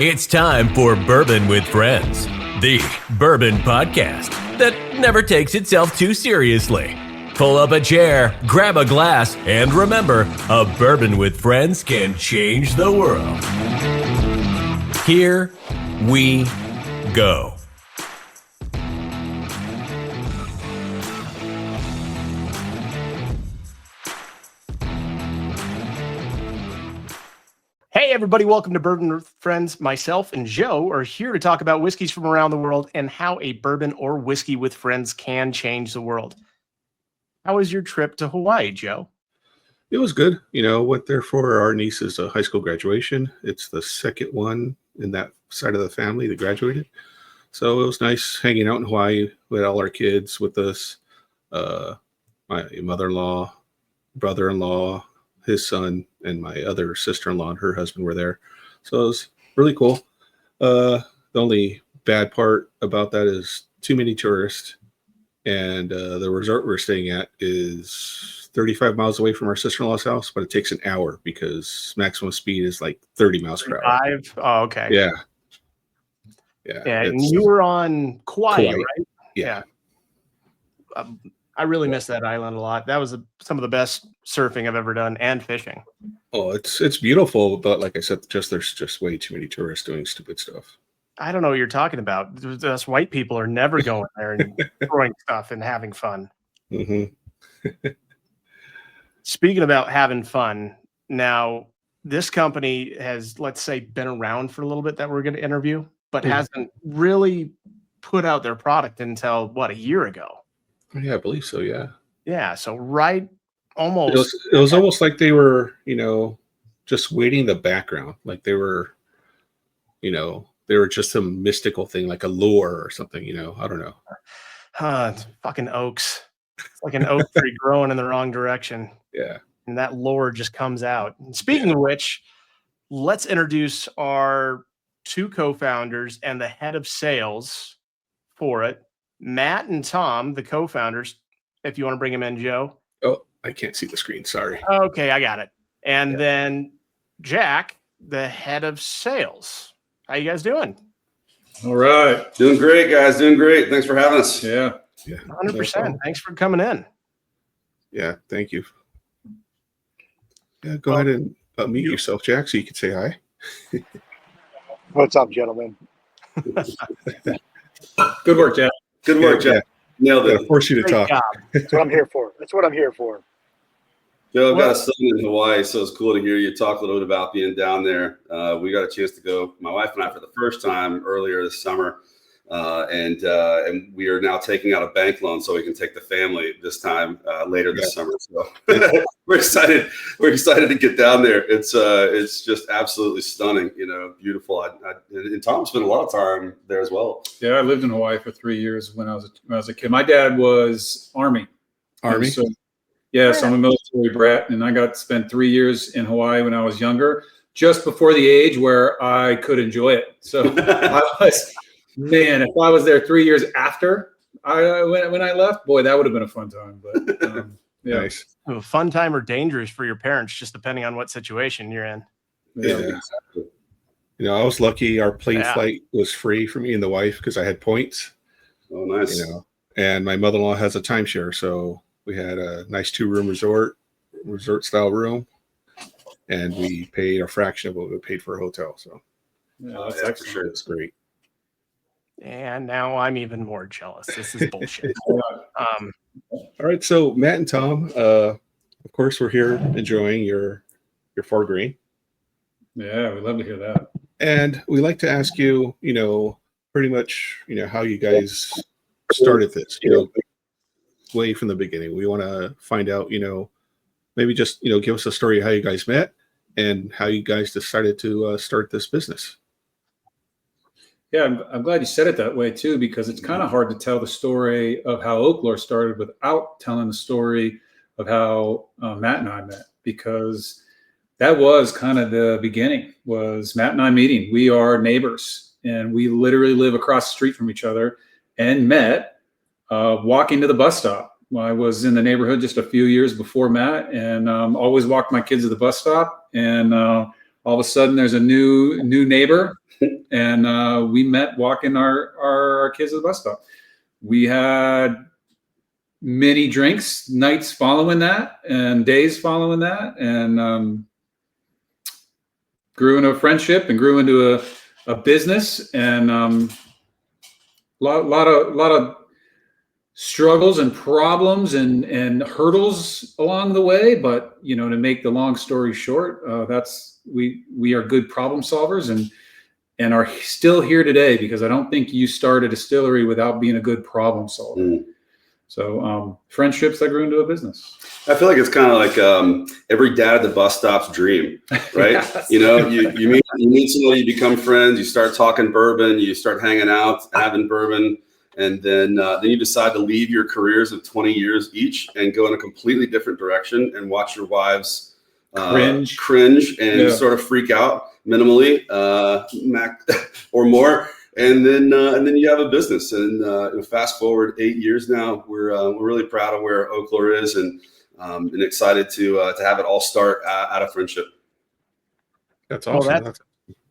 It's time for Bourbon with Friends, the bourbon podcast that never takes itself too seriously. Pull up a chair, grab a glass, and remember, a bourbon with friends can change the world. Here we go. Hey everybody, welcome to Bourbon with Friends. Myself and Joe are here to talk about whiskeys from around the world and how a bourbon or whiskey with friends can change the world. How was your trip to Hawaii, Joe? It was good. Went there for our niece's high school graduation. It's the second one in that side of the family that graduated. So it was nice hanging out in Hawaii with all our kids with us. My mother-in-law, brother-in-law, his son, and my other sister-in-law and her husband were there. So it was really cool. The only bad part about that is too many tourists. And the resort we're staying at is 35 miles away from our sister-in-law's house, but it takes an hour because maximum speed is like 30 miles per hour. 5? Oh, okay. Yeah. Yeah, and you were on Kauai, right? Yeah. I really miss that island a lot. That was some of the best surfing I've ever done and fishing. Oh, it's beautiful, but like I said, there's just way too many tourists doing stupid stuff. I don't know what you're talking about. Us white people are never going there and throwing stuff and having fun. Mm-hmm. Speaking about having fun, now this company has, let's say, been around for a little bit that we're going to interview, but hasn't really put out their product until, a year ago? Yeah, I believe so, yeah. Yeah, so almost. It was almost like they were, just waiting in the background. Like they were just some mystical thing, like a lure or something, I don't know. It's fucking oaks. It's like an oak tree growing in the wrong direction. Yeah. And that lore just comes out. And speaking of which, let's introduce our two co-founders and the head of sales for it, Matt and Tom, the co-founders, if you want to bring them in, Joe. Oh, I can't see the screen. Sorry. Okay, I got it. And then Jack, the head of sales. How you guys doing? All right. Doing great, guys. Doing great. Thanks for having us. Yeah. 100%. Thanks for coming in. Yeah, thank you. Yeah, go ahead and unmute yourself, Jack, so you can say hi. What's up, gentlemen? Good work, Jack. Good work, Jack. Nailed it. Force you to Great talk. job. That's what I'm here for. Joe, I've got a son in Hawaii, so it's cool to hear you talk a little bit about being down there. We got a chance to go, my wife and I, for the first time earlier this summer, and we are now taking out a bank loan so we can take the family this time later this summer. So we're excited. We're excited to get down there. It's just absolutely stunning. Beautiful. And Tom spent a lot of time there as well. Yeah, I lived in Hawaii for 3 years when I was a kid. My dad was Army. So, so I'm a military brat, and I got to spend 3 years in Hawaii when I was younger, just before the age where I could enjoy it. So if I was there 3 years after when I left, boy, that would have been a fun time. But Nice. A fun time or dangerous for your parents, just depending on what situation you're in. Yeah. Exactly. I was lucky. Our plane flight was free for me and the wife because I had points. Oh, nice. And my mother-in-law has a timeshare, so we had a nice 2-room resort style room, and we paid a fraction of what we paid for a hotel. So that's for sure. It's great. And now I'm even more jealous. This is bullshit. All right, so Matt and Tom, of course, we're here enjoying your 4 grain. Yeah, we'd love to hear that. And we like to ask you, pretty much, how you guys started this, way from the beginning. We want to find out, maybe just, give us a story of how you guys met and how you guys decided to start this business. Yeah, I'm glad you said it that way too, because it's kind of hard to tell the story of how Oaklore started without telling the story of how Matt and I met, because that was kind of the beginning, was Matt and I meeting. We are neighbors, and we literally live across the street from each other, and met walking to the bus stop. I was in the neighborhood just a few years before Matt, and always walked my kids to the bus stop, and all of a sudden there's a new neighbor and we met walking our kids to the bus stop. We had many drinks, nights following that, and days following that, and grew into a friendship and grew into a business, and lot of struggles and problems and hurdles along the way. But to make the long story short, we are good problem solvers and are still here today, because I don't think you start a distillery without being a good problem solver. So friendships that grew into a business. I feel like it's kind of like every dad at the bus stop's dream, right? Yes. You meet somebody, you become friends, you start talking bourbon, you start hanging out, having bourbon, and then you decide to leave your careers of 20 years each and go in a completely different direction and watch your wives cringe and sort of freak out minimally, or more. And then you have a business, and fast forward 8 years now, we're really proud of where Oaklore is, and excited to have it all start out of friendship. That's awesome. Well,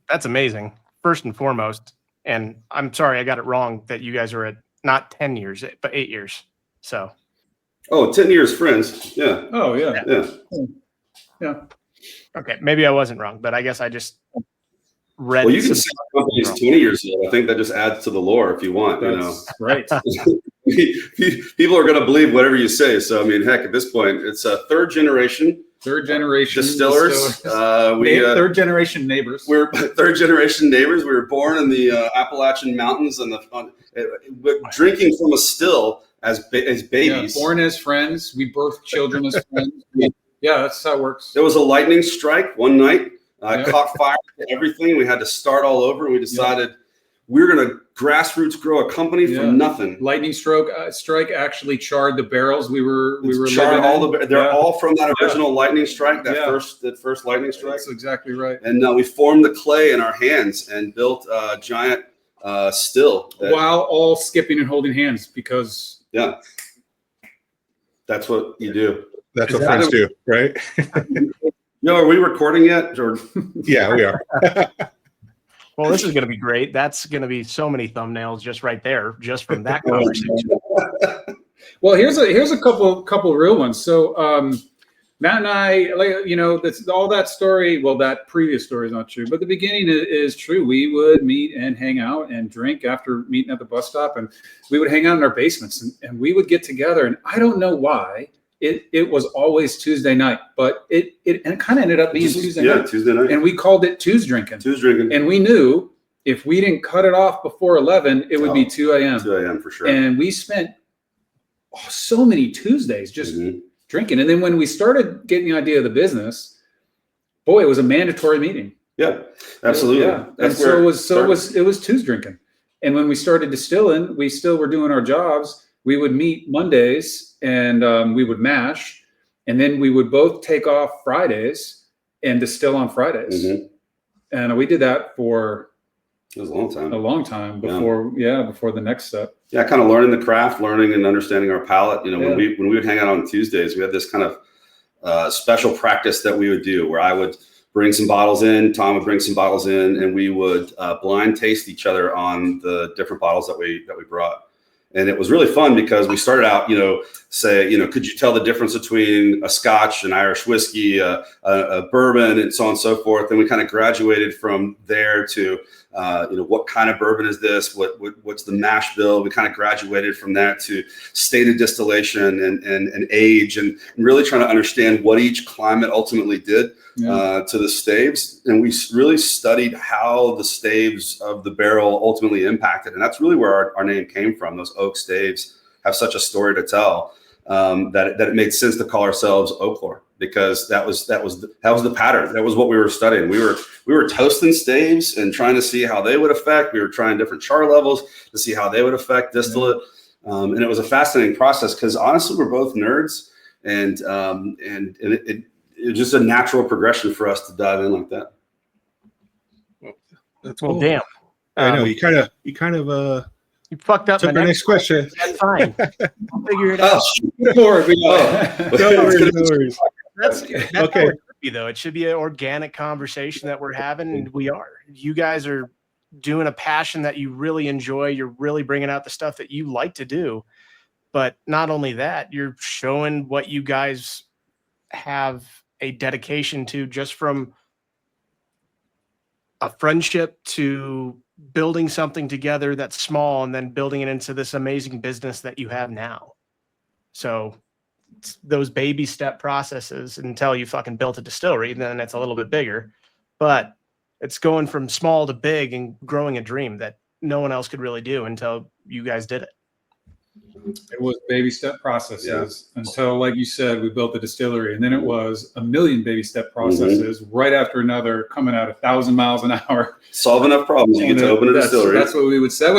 that's amazing. First and foremost, and I'm sorry I got it wrong that you guys are at not 10 years, but 8 years. So. 10 years friends. Yeah. Oh yeah. Yeah. Okay, maybe I wasn't wrong, but I guess I just read. Well, you can say the company's 20 years old. I think that just adds to the lore if you want. That's right. People are going to believe whatever you say. So I mean, heck, at this point, it's a third generation distillers. Third generation neighbors. We're third generation neighbors. We were born in the Appalachian Mountains and drinking from a still as babies. Yeah, born as friends. We birthed children as friends. Yeah, that's how it works. There was a lightning strike one night. Caught fire to everything. We had to start all over, and we decided we were going to grassroots grow a company from nothing. Lightning strike actually charred the barrels. We were charred all they're all from that original lightning strike. That first lightning strike. That's exactly right. And we formed the clay in our hands and built a giant still while all skipping and holding hands, because that's what you do. That's what friends do, right? Are we recording yet, Jordan? Yeah, we are. Well, this is going to be great. That's going to be so many thumbnails just right there, just from that conversation. Well, here's a couple real ones. So Matt and I, that's all that story. Well, that previous story is not true, but the beginning is true. We would meet and hang out and drink after meeting at the bus stop, and we would hang out in our basements, and we would get together. And I don't know why. It was always Tuesday night, but it kind of ended up being Tuesday night. Tuesday night. And we called it Tues drinking. Tues drinking. And we knew if we didn't cut it off before 11, it would be 2 a.m. 2 a.m. for sure. And we spent so many Tuesdays just drinking. And then when we started getting the idea of the business, boy, it was a mandatory meeting. Yeah, absolutely. Yeah. And so it was Tues drinking. And when we started distilling, we still were doing our jobs. We would meet Mondays and we would mash, and then we would both take off Fridays and distill on Fridays. And we did that for a long time before the next step. Yeah, kind of learning the craft, learning and understanding our palate. When we would hang out on Tuesdays, we had this kind of special practice that we would do where I would bring some bottles in, Tom would bring some bottles in, and we would blind taste each other on the different bottles that we brought. And it was really fun because we started out, could you tell the difference between a Scotch, an Irish whiskey, a bourbon, and so on and so forth. And we kind of graduated from there to, what kind of bourbon is this? What's the mash bill? We kind of graduated from that to stated distillation and age, and really trying to understand what each climate ultimately did to the staves. And we really studied how the staves of the barrel ultimately impacted. And that's really where our name came from. Those oak staves have such a story to tell that it made sense to call ourselves Oaklore, because that was the pattern. That was what we were studying. We were toasting staves and trying to see how they would affect. We were trying different char levels to see how they would affect distillate. And it was a fascinating process because honestly, we're both nerds, and it was just a natural progression for us to dive in like that. That's cool. Well, damn. I know you kind of you fucked up. took my next question. That's fine. I'll figure it out. No worries. That's okay. Though it should be an organic conversation that we're having, and we are. You guys are doing a passion that you really enjoy. You're really bringing out the stuff that you like to do. But not only that, you're showing what you guys have a dedication to, just from a friendship to building something together that's small and then building it into this amazing business that you have now. So it's those baby step processes until you fucking built a distillery, then it's a little bit bigger. But it's going from small to big and growing a dream that no one else could really do until you guys did it. It was baby step processes until, like you said, we built the distillery, and then it was a million baby step processes right after another, coming at 1,000 miles an hour. Solve enough problems, you get to open a distillery. That's what we would say. That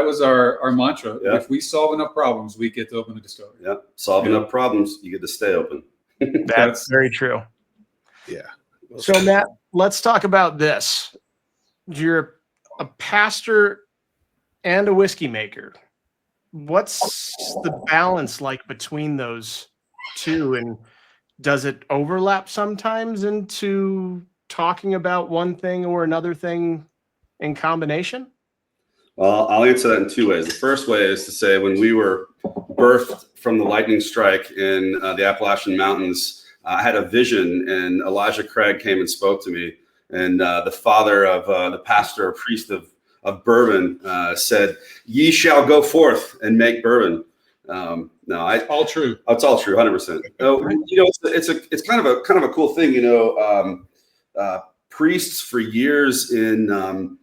was our mantra. Yeah. If we solve enough problems, we get to open a distillery. Yeah, solve enough problems, you get to stay open. That's very true. Yeah. So Matt, let's talk about this. You're a pastor and a whiskey maker. What's the balance like between those two, and does it overlap sometimes into talking about one thing or another thing in combination? Well, I'll answer that in two ways. The first way is to say, when we were birthed from the lightning strike in the Appalachian Mountains, I had a vision, and Elijah Craig came and spoke to me. And the father of the pastor, a priest of bourbon, said, "Ye shall go forth and make bourbon." All true. It's all true, 100%. It's kind of a cool thing. Priests for years in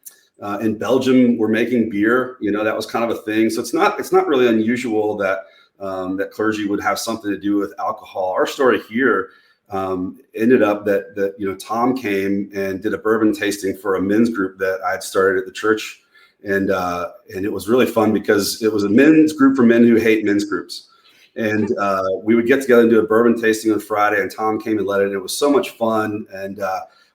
Belgium were making beer. That was kind of a thing. So it's not really unusual that that clergy would have something to do with alcohol. Our story here ended up that Tom came and did a bourbon tasting for a men's group that I had started at the church, and it was really fun because it was a men's group for men who hate men's groups, and we would get together and do a bourbon tasting on Friday, and Tom came and led it, and it was so much fun, and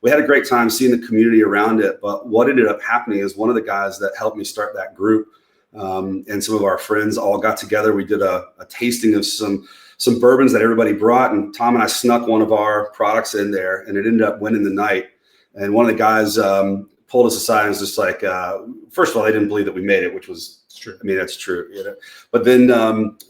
we had a great time seeing the community around it. But what ended up happening is one of the guys that helped me start that group and some of our friends all got together. We did a tasting of some bourbons that everybody brought, and Tom and I snuck one of our products in there, and it ended up winning the night. And one of the guys pulled us aside and was just like, first of all, they didn't believe that we made it, which was true. I mean, that's true. But then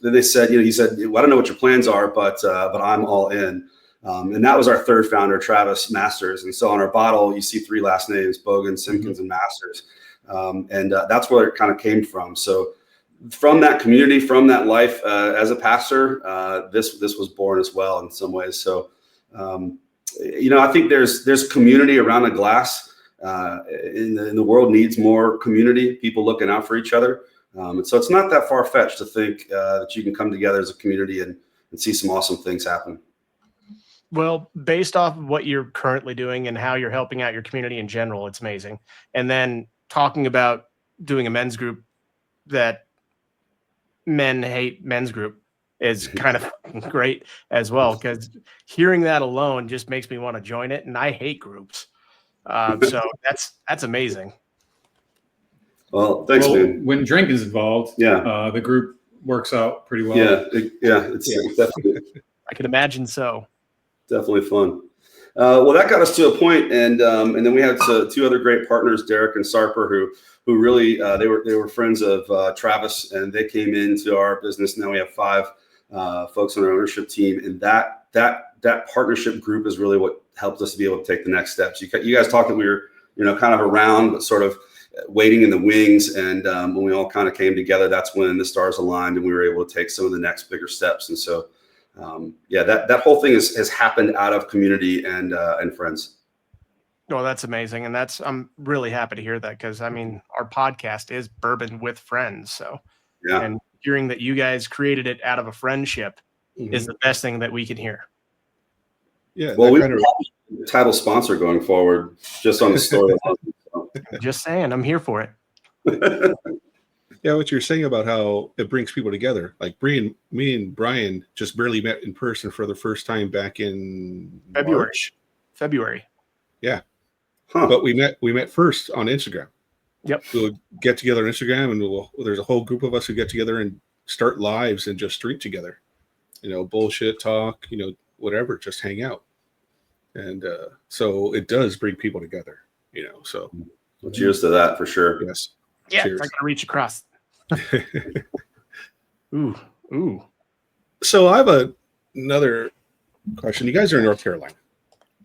they said, he said, "Well, I don't know what your plans are, but I'm all in." And that was our third founder, Travis Masters. And so on our bottle, you see 3 last names: Bogan, Simpkins, and Masters. And that's where it kind of came from. So from that community, from that life as a pastor, this was born as well in some ways. So, I think there's community around a glass. In the world needs more community, people looking out for each other. And so it's not that far-fetched to think that you can come together as a community and see some awesome things happen. Well, based off of what you're currently doing and how you're helping out your community in general, it's amazing. And then talking about doing a men's group that men hate men's group is kind of great as well, because hearing that alone just makes me want to join it. And I hate groups. So that's amazing. Well, thanks, man. When drink is involved, the group works out pretty well. It's definitely. I can imagine so. Definitely fun. Well, that got us to a point, and then we had 2 other great partners, Derek and Sarper, who really they were friends of Travis, and they came into our business. Now we have 5 folks on our ownership team, and that partnership group is really what helped us to be able to take the next steps. You guys talked that we were kind of around, but sort of waiting in the wings, and when we all kind of came together, that's when the stars aligned, and we were able to take some of the next bigger steps. And so. That whole thing has happened out of community and friends. Oh, that's amazing. And I'm really happy to hear that, because I mean, our podcast is Bourbon with Friends. So, and hearing that you guys created it out of a friendship is the best thing that we can hear. Yeah. Well, we have a title sponsor going forward just on the story. Just saying, I'm here for it. Yeah, what you're saying about how it brings people together. Like me and Brian just barely met in person for the first time back in February. Yeah. But we met first on Instagram. Yep. We'll get together on Instagram, and there's a whole group of us who get together and start lives and just drink together. Bullshit talk, whatever, just hang out. And so it does bring people together, so. Well, cheers to that for sure. Yes. Yeah, Cheers. I gotta reach across. Ooh. So I have another question. You guys are in North Carolina,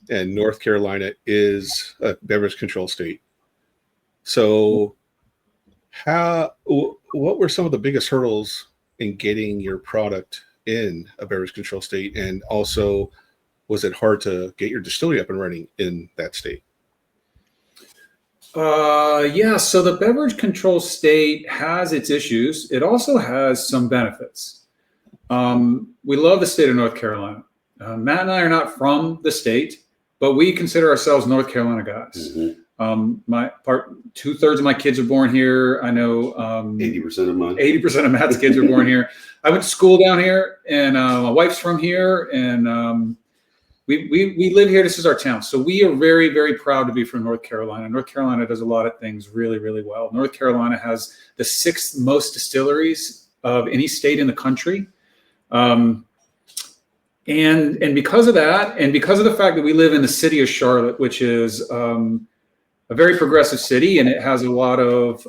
and North Carolina is a beverage control state. So what were some of the biggest hurdles in getting your product in a beverage control state? And also, was it hard to get your distillery up and running in that state? Yeah, so the beverage control state has its issues. It also has some benefits. We love the state of North Carolina. Matt and I are not from the state, but we consider ourselves North Carolina guys. Mm-hmm. 2/3 of my kids are born here. I know 80% of mine. 80% of Matt's kids are born here. I went to school down here, and my wife's from here, and we live here. This is our town. So we are very, very proud to be from North Carolina. North Carolina does a lot of things really, really well. North Carolina has the 6th most distilleries of any state in the country. And because of that, and because of the fact that we live in the city of Charlotte, which is a very progressive city, and it has a lot of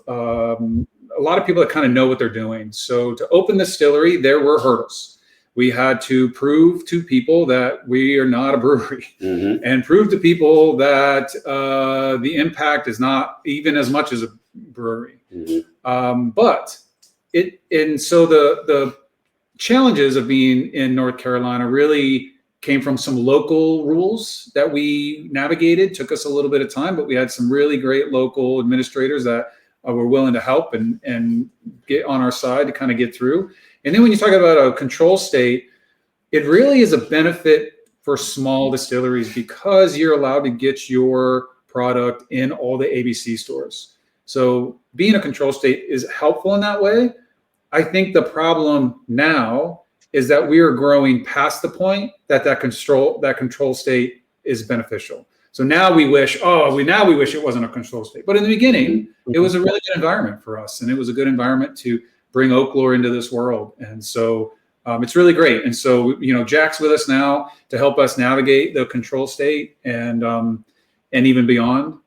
people that kind of know what they're doing. So to open the distillery, there were hurdles. We had to prove to people that we are not a brewery, and prove to people that the impact is not even as much as a brewery. So the challenges of being in North Carolina really came from some local rules that we navigated. Took us a little bit of time, but we had some really great local administrators that were willing to help and get on our side to kind of get through. And then when you talk about a control state, it really is a benefit for small distilleries because you're allowed to get your product in all the ABC stores. So being a control state is helpful in that way. I think the problem now is that we are growing past the point that control state is beneficial. So now we wish it wasn't a control state. But in the beginning, it was a really good environment for us, and it was a good environment to bring Oaklore into this world. And so it's really great. And so Jack's with us now to help us navigate the control state and even beyond.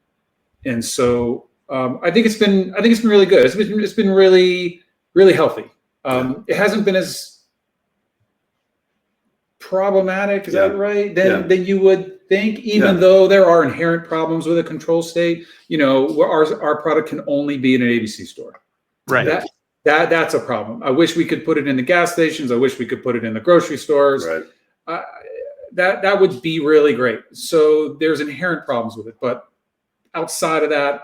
And so I think it's been really good. It's been really, really healthy. It hasn't been as problematic, is that right? Than you would think, even though there are inherent problems with a control state. Where our product can only be in an ABC store. Right. That's a problem. I wish we could put it in the gas stations. I wish we could put it in the grocery stores. Right. That would be really great. So there's inherent problems with it, but outside of that,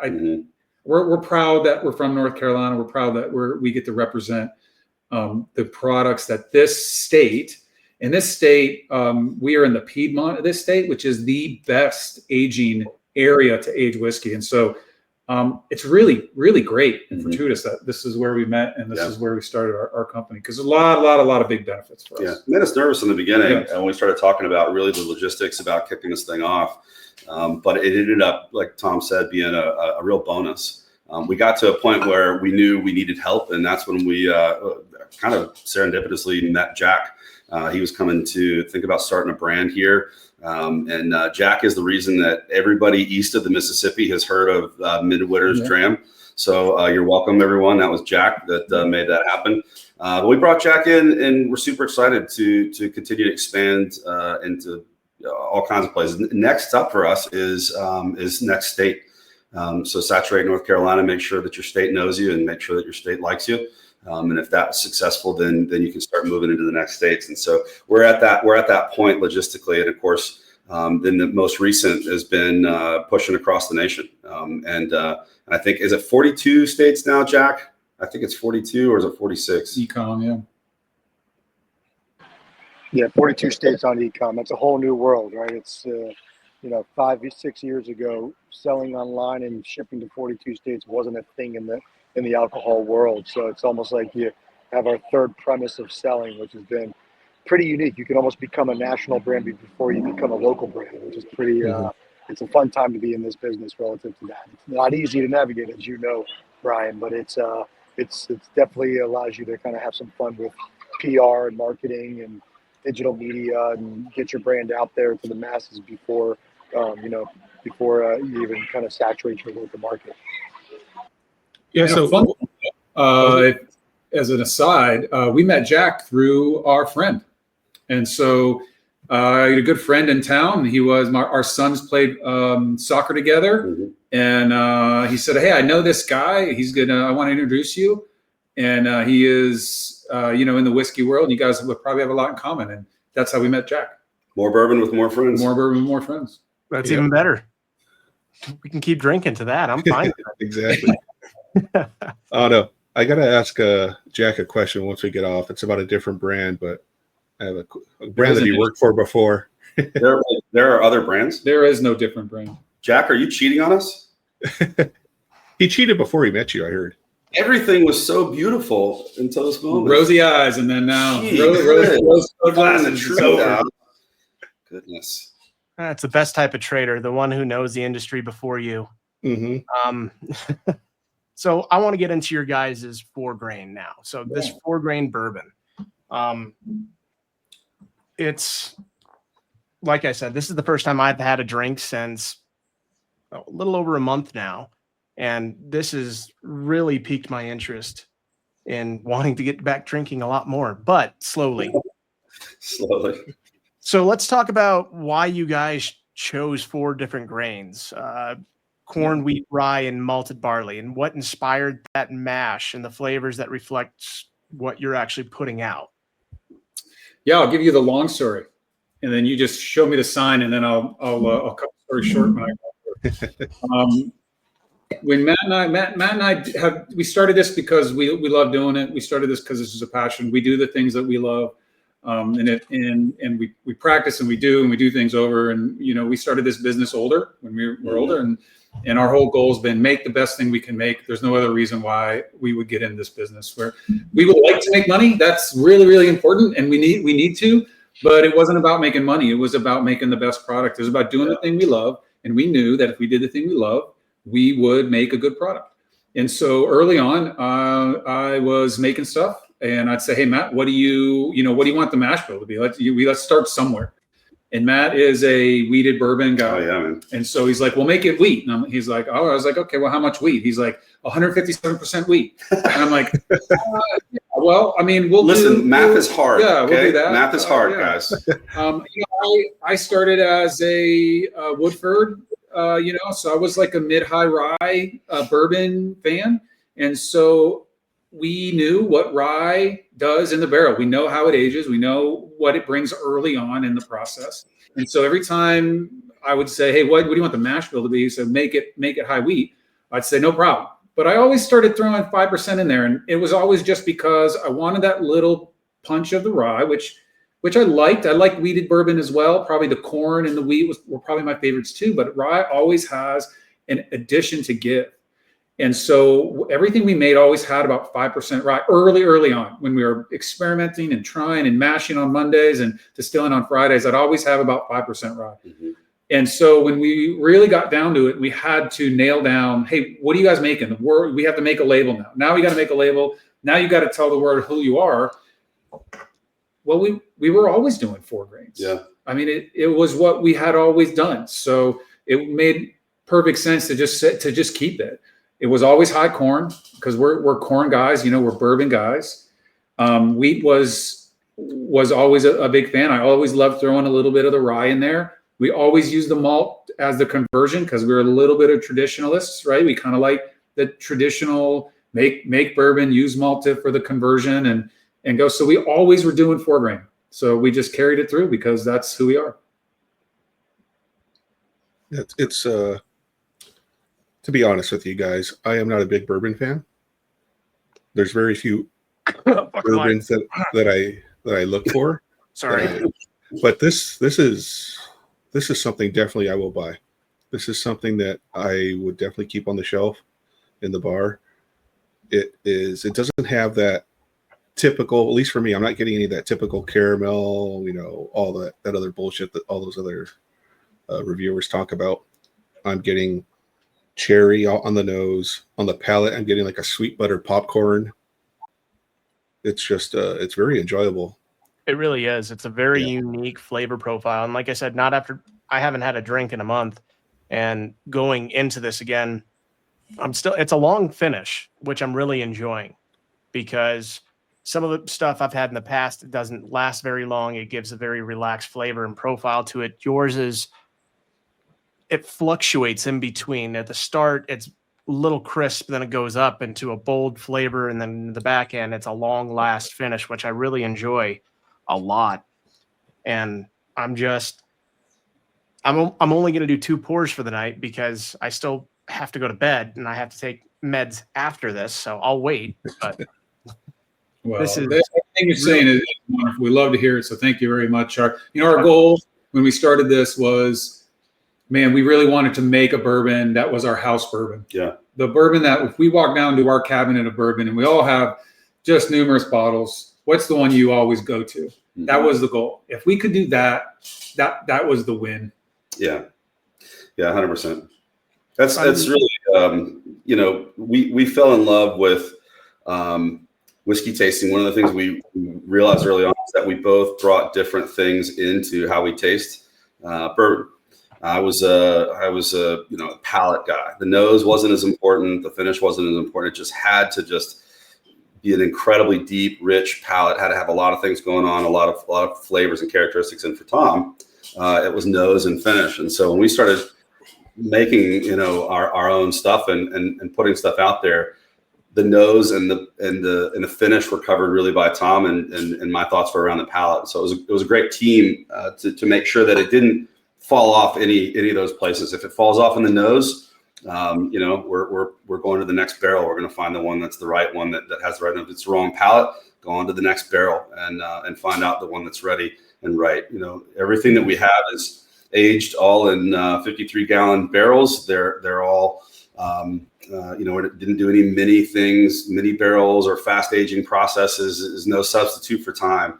we're proud that we're from North Carolina. We're proud that we get to represent the products that this state. In this state, we are in the Piedmont of this state, which is the best aging area to age whiskey. And so it's really, really great and fortuitous that this is where we met and this is where we started our company, because a lot of big benefits for us. Yeah, made us nervous in the beginning when we started talking about really the logistics about kicking this thing off. But it ended up, like Tom said, being a real bonus. We got to a point where we knew we needed help, and that's when we kind of serendipitously met Jack. He was coming to think about starting a brand here. And Jack is the reason that everybody east of the Mississippi has heard of Midwinter's Dram. So you're welcome, everyone. That was Jack that made that happen. But we brought Jack in, and we're super excited to continue to expand into all kinds of places. Next up for us is next state. So saturate North Carolina, make sure that your state knows you and make sure that your state likes you. And if that's successful, then you can start moving into the next states. And so we're at that point logistically. And of course, then the most recent has been pushing across the nation. And I think, is it 42 states now, Jack? I think it's 42, or is it 46? Ecom, Yeah, 42 states on ecom. That's a whole new world, right? It's 5 or 6 years ago, selling online and shipping to 42 states wasn't a thing in the alcohol world. So it's almost like you have our third premise of selling, which has been pretty unique. You can almost become a national brand before you become a local brand, which is pretty, it's a fun time to be in this business relative to that. It's not easy to navigate, as you know, Brian, but it's definitely allows you to kind of have some fun with PR and marketing and digital media and get your brand out there to the masses before before you even kind of saturate your local market. Yeah. So fun, as an aside, we met Jack through our friend. And so I had a good friend in town. He was our sons played soccer together. Mm-hmm. And he said, hey, I know this guy. I want to introduce you. And he is, in the whiskey world. You guys would probably have a lot in common. And that's how we met Jack. More bourbon with more friends. More bourbon with more friends. That's even better. We can keep drinking to that. I'm fine with that. Exactly. Oh, no. I got to ask Jack a question once we get off. It's about a different brand, but I have a brand that he worked for before. There are other brands? There is no different brand. Jack, are you cheating on us? He cheated before he met you, I heard. Everything was so beautiful until this moment. Rosy eyes, and then now rose glasses. The truth out. Goodness. That's the best type of trader, the one who knows the industry before you. Mm-hmm. So I want to get into your guys' 4-grain now. So this 4-grain bourbon, it's like I said, this is the first time I've had a drink since a little over a month now. And this has really piqued my interest in wanting to get back drinking a lot more, but slowly. So let's talk about why you guys chose 4 different grains. Corn, wheat, rye, and malted barley, and what inspired that mash and the flavors that reflect what you're actually putting out. Yeah, I'll give you the long story, and then you just show me the sign, and then I'll cut the story short. When Matt and I we started this because we love doing it. We started this because this is a passion. We do the things that we love, and we practice and we do things over. And we started this business older when we were older, and our whole goal has been make the best thing we can make. There's no other reason why we would get in this business. Where we would like to make money. That's really, really important, and we need to. But it wasn't about making money. It was about making the best product. It was about doing the thing we love, and we knew that if we did the thing we love, we would make a good product. And so early on, I was making stuff, and I'd say, "Hey, Matt, what do you want the mash bill to be? Let's start somewhere." And Matt is a wheated bourbon guy. Oh, yeah, man. And so he's like, well, make it wheat. And he's like, oh, I was like, okay, well, how much wheat? He's like, 157% wheat. And I'm like, yeah, well, I mean, math is hard. Yeah, okay? We'll do that. Math is hard, guys. I started as a Woodford, so I was like a mid-high rye bourbon fan. And so we knew what rye does in the barrel. We know how it ages. We know what it brings early on in the process. And so every time I would say, hey, what do you want the mash bill to be? So make it high wheat. I'd say, no problem. But I always started throwing 5% in there. And it was always just because I wanted that little punch of the rye, which I liked. I liked wheated bourbon as well. Probably the corn and the wheat were probably my favorites too. But rye always has an addition to give. And so everything we made always had about 5% rye early on when we were experimenting and trying and mashing on Mondays and distilling on Fridays. I'd always have about 5% rye. Mm-hmm. And so when we really got down to it, we had to nail down, hey, what are you guys making? We have to make a label now. Now we got to make a label. Now you got to tell the world who you are. Well, we were always doing 4 grains. Yeah. I mean, it was what we had always done. So it made perfect sense to just keep it. It was always high corn because we're corn guys, we're bourbon guys. Wheat was always a big fan. I always loved throwing a little bit of the rye in there. We always used the malt as the conversion because we were a little bit of traditionalists, right? We kind of like the traditional make bourbon, use malt for the conversion and go. So we always were doing 4 grain. So we just carried it through because that's who we are. It's to be honest with you guys, I am not a big bourbon fan. There's very few bourbons that I look for. Sorry, but this is something definitely I will buy. This is something that I would definitely keep on the shelf in the bar. It doesn't have that typical, at least for me, I'm not getting any of that typical caramel, all that other bullshit that all those other reviewers talk about. I'm getting cherry on the nose. On the palate, I'm getting like a sweet buttered popcorn. It's just it's very enjoyable. It really is. It's a very unique flavor profile. And like I said, not I haven't had a drink in a month, and going into this again, it's a long finish, which I'm really enjoying, because some of the stuff I've had in the past, it doesn't last very long. It gives a very relaxed flavor and profile to it. Yours it fluctuates in between. At the start, it's a little crisp, then it goes up into a bold flavor, and then the back end, it's a long last finish, which I really enjoy a lot. And I'm only going to do 2 pours for the night, because I still have to go to bed and I have to take meds after this, so I'll wait. But Well, this is everything you're saying is wonderful. We love to hear it. So thank you very much. Our goal when we started this was, man, we really wanted to make a bourbon that was our house bourbon. Yeah. The bourbon that if we walk down to our cabinet of bourbon and we all have just numerous bottles, what's the one you always go to? Mm-hmm. That was the goal. If we could do that was the win. Yeah. Yeah. 100%. That's really, we fell in love with, whiskey tasting. One of the things we realized early on is that we both brought different things into how we taste bourbon. I was a palate guy. The nose wasn't as important. The finish wasn't as important. It just had to be an incredibly deep, rich palate. Had to have a lot of things going on, a lot of flavors and characteristics. And for Tom, it was nose and finish. And so when we started making our own stuff and putting stuff out there, the nose and the finish were covered really by Tom, and my thoughts were around the palate. So it was a great team to make sure that it didn't fall off any of those places. If it falls off in the nose, we're going to the next barrel. We're going to find the one that's the right one that has the right. If it's the wrong palate, go on to the next barrel and find out the one that's ready and right. Everything that we have is aged all in 53-gallon barrels. They're all. It didn't do any mini barrels or fast aging processes. Is no substitute for time.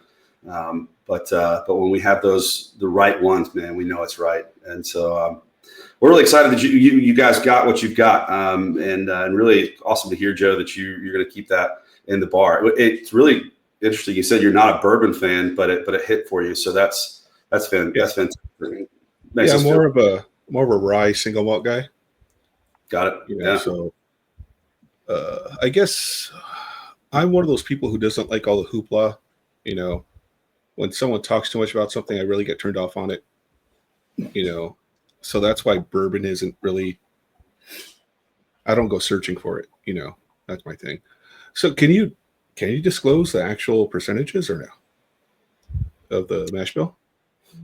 But when we have the right ones, man, we know it's right. And so we're really excited that you guys got what you've got. And really awesome to hear, Joe, that you're going to keep that in the bar. It's really interesting. You said you're not a bourbon fan, but it hit for you. So that's fantastic. That's fantastic. I'm more of a rye single malt guy. Got it. So I guess I'm one of those people who doesn't like all the hoopla. When someone talks too much about something, I really get turned off on it. So that's why bourbon isn't really. I don't go searching for it. That's my thing. So can you disclose the actual percentages or no of the mash bill?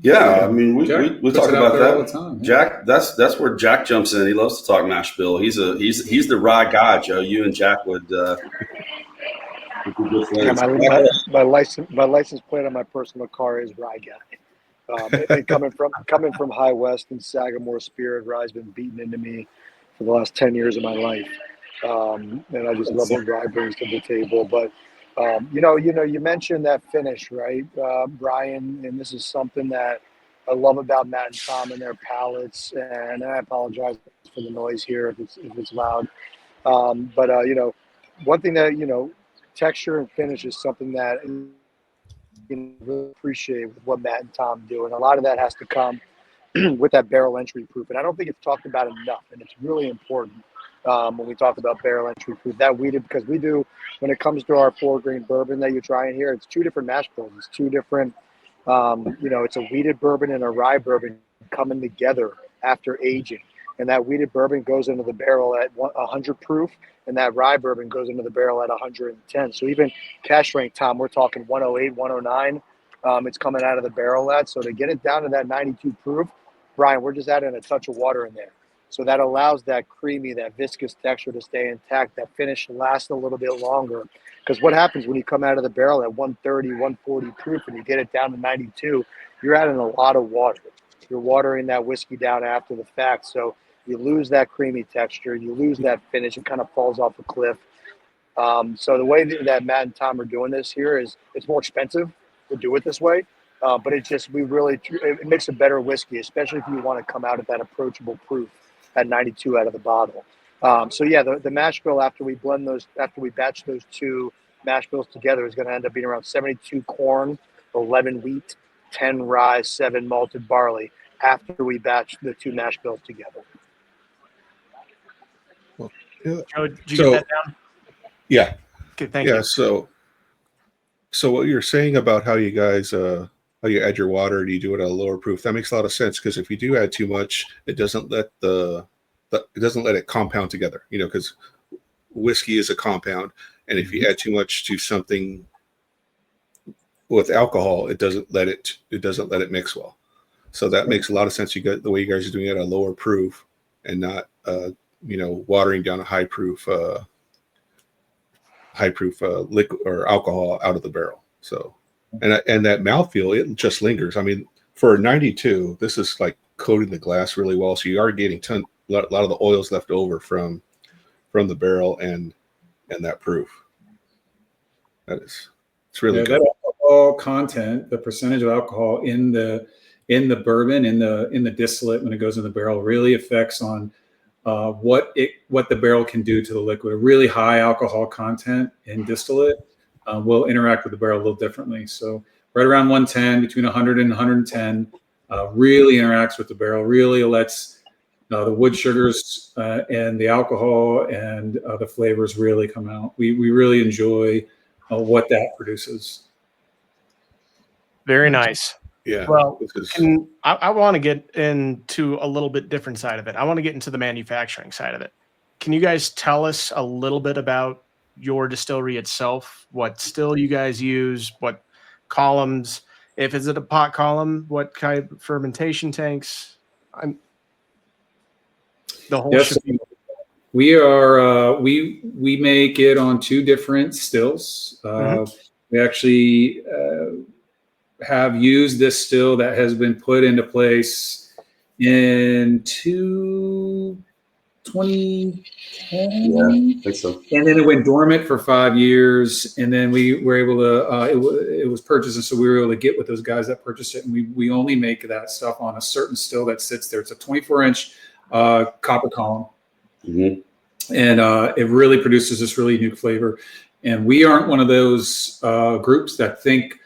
Yeah, I mean we talk about that all the time. Yeah. Jack, that's where Jack jumps in. He loves to talk mash bill. He's the rye guy, Joe. You and Jack would be good friends. Yeah, my license plate on my personal car is rye guy. And coming from High West and Sagamore Spirit, rye's been beaten into me for the last 10 years of my life, and I just love what rye brings to the table. But you mentioned that finish, right, Brian? And this is something that I love about Matt and Tom and their palates. And I apologize for the noise here if it's loud. But one thing that texture and finish is something that really appreciate with what Matt and Tom do, and a lot of that has to come with that barrel entry proof. And I don't think it's talked about enough, and it's really important. When we talk about barrel entry proof, that weeded, because we do, when it comes to our 4-grain bourbon that you're trying here, it's 2 different mash bills. It's 2 different, it's a weeded bourbon and a rye bourbon coming together after aging. And that weeded bourbon goes into the barrel at 100 proof, and that rye bourbon goes into the barrel at 110. So even cash rank, Tom, we're talking 108, 109. It's coming out of the barrel at. So to get it down to that 92 proof, Brian, we're just adding a touch of water in there. So that allows that creamy, that viscous texture to stay intact, that finish to last a little bit longer. Because what happens when you come out of the barrel at 130, 140 proof and you get it down to 92, you're adding a lot of water. You're watering that whiskey down after the fact. So you lose that creamy texture, you lose that finish, it kind of falls off a cliff. So the way that Matt and Tom are doing this here is it's more expensive to do it this way. But it makes a better whiskey, especially if you want to come out at that approachable proof at 92 out of the bottle. The mash bill after we batch those 2 mash bills together is going to end up being around 72 corn, 11 wheat, 10 rye, 7 malted barley. after we batch the 2 mash bills together. Well, yeah. Joe, did you So- get that down? Yeah. Okay, thank Yeah. you. So what you're saying about how you guys, how you add your water, do you do it at a lower proof? That makes a lot of sense, because if you do add too much, it doesn't let it compound together. Because whiskey is a compound, and if you add too much to something with alcohol, it doesn't let it mix well. So that makes a lot of sense. You got the way you guys are doing it at a lower proof, and not watering down a high proof liquid or alcohol out of the barrel. So, and that mouthfeel, it just lingers. I mean, for a 92, this is like coating the glass really well. So you are getting a lot of the oils left over from the barrel and that proof. It's really good. That alcohol content, the percentage of alcohol in the bourbon, in the distillate when it goes in the barrel, really affects on what the barrel can do to the liquid. A really high alcohol content in distillate will interact with the barrel a little differently. So right around 110, between 100 and 110, really interacts with the barrel, really lets the wood sugars and the alcohol and the flavors really come out. We really enjoy what that produces. Very nice. Yeah. Well, I want to get into a little bit different side of it. I want to get into the manufacturing side of it. Can you guys tell us a little bit about your distillery itself? What still you guys use? What columns? If is it a pot column? What kind of fermentation tanks? The whole. Yes, we are. We make it on 2 different stills. We actually have used this still that has been put into place in 2010. Yeah, I think so. And then it went dormant for 5 years, and then we were able to. It was purchased, and so we were able to get with those guys that purchased it, and we only make that stuff on a certain still that sits there. It's a 24-inch copper column, and it really produces this really unique flavor. And we aren't one of those groups that think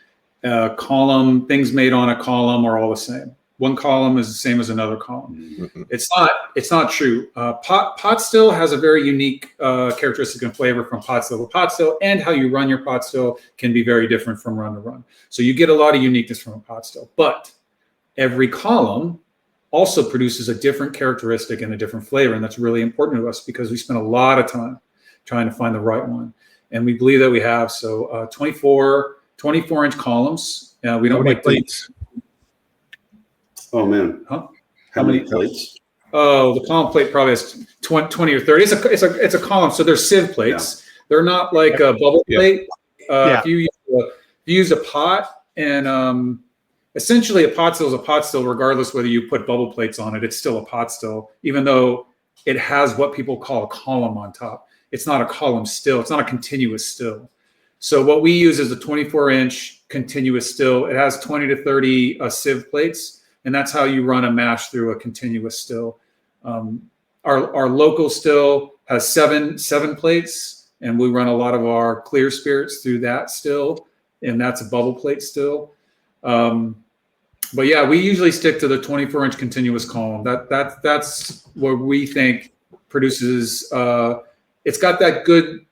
things made on a column are all the same. One column is the same as another column. It's not true. Pot still has a very unique characteristic and flavor from pot still to pot still, and how you run your pot still can be very different from run to run. So you get a lot of uniqueness from a pot still, but every column also produces a different characteristic and a different flavor, and that's really important to us because we spend a lot of time trying to find the right one, and we believe that we have. So 24-inch columns. We don't like plates. Oh man, Huh? How many plates? Oh, the column plate probably has 20 or 30. It's a column, so they're sieve plates. Yeah. They're not like a bubble plate. If you use a pot, and essentially a pot still is a pot still, regardless whether you put bubble plates on it. It's still a pot still, even though it has what people call a column on top. It's not a column still. It's not a continuous still. So what we use is a 24-inch continuous still. It has 20 to 30 sieve plates. And that's how you run a mash through a continuous still. Our local still has seven plates, and we run a lot of our clear spirits through that still, and that's a bubble plate still. But yeah, we usually stick to the 24-inch continuous column. That's what we think produces. It's got that good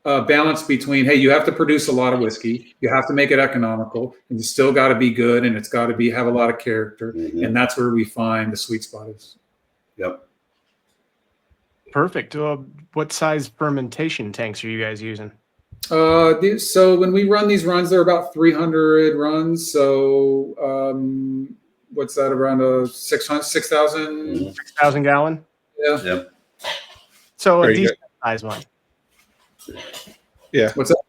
balance between, hey, you have to produce a lot of whiskey, you have to make it economical, and you still got to be good, and it's got to have a lot of character, and that's where we find the sweet spot is. Yep. Perfect. What size fermentation tanks are you guys using? So when we run these runs, they're about 300 runs. So what's that, around 6,000? 6,000 gallon? Yeah. Yep. So a decent size one. Yeah. What's that?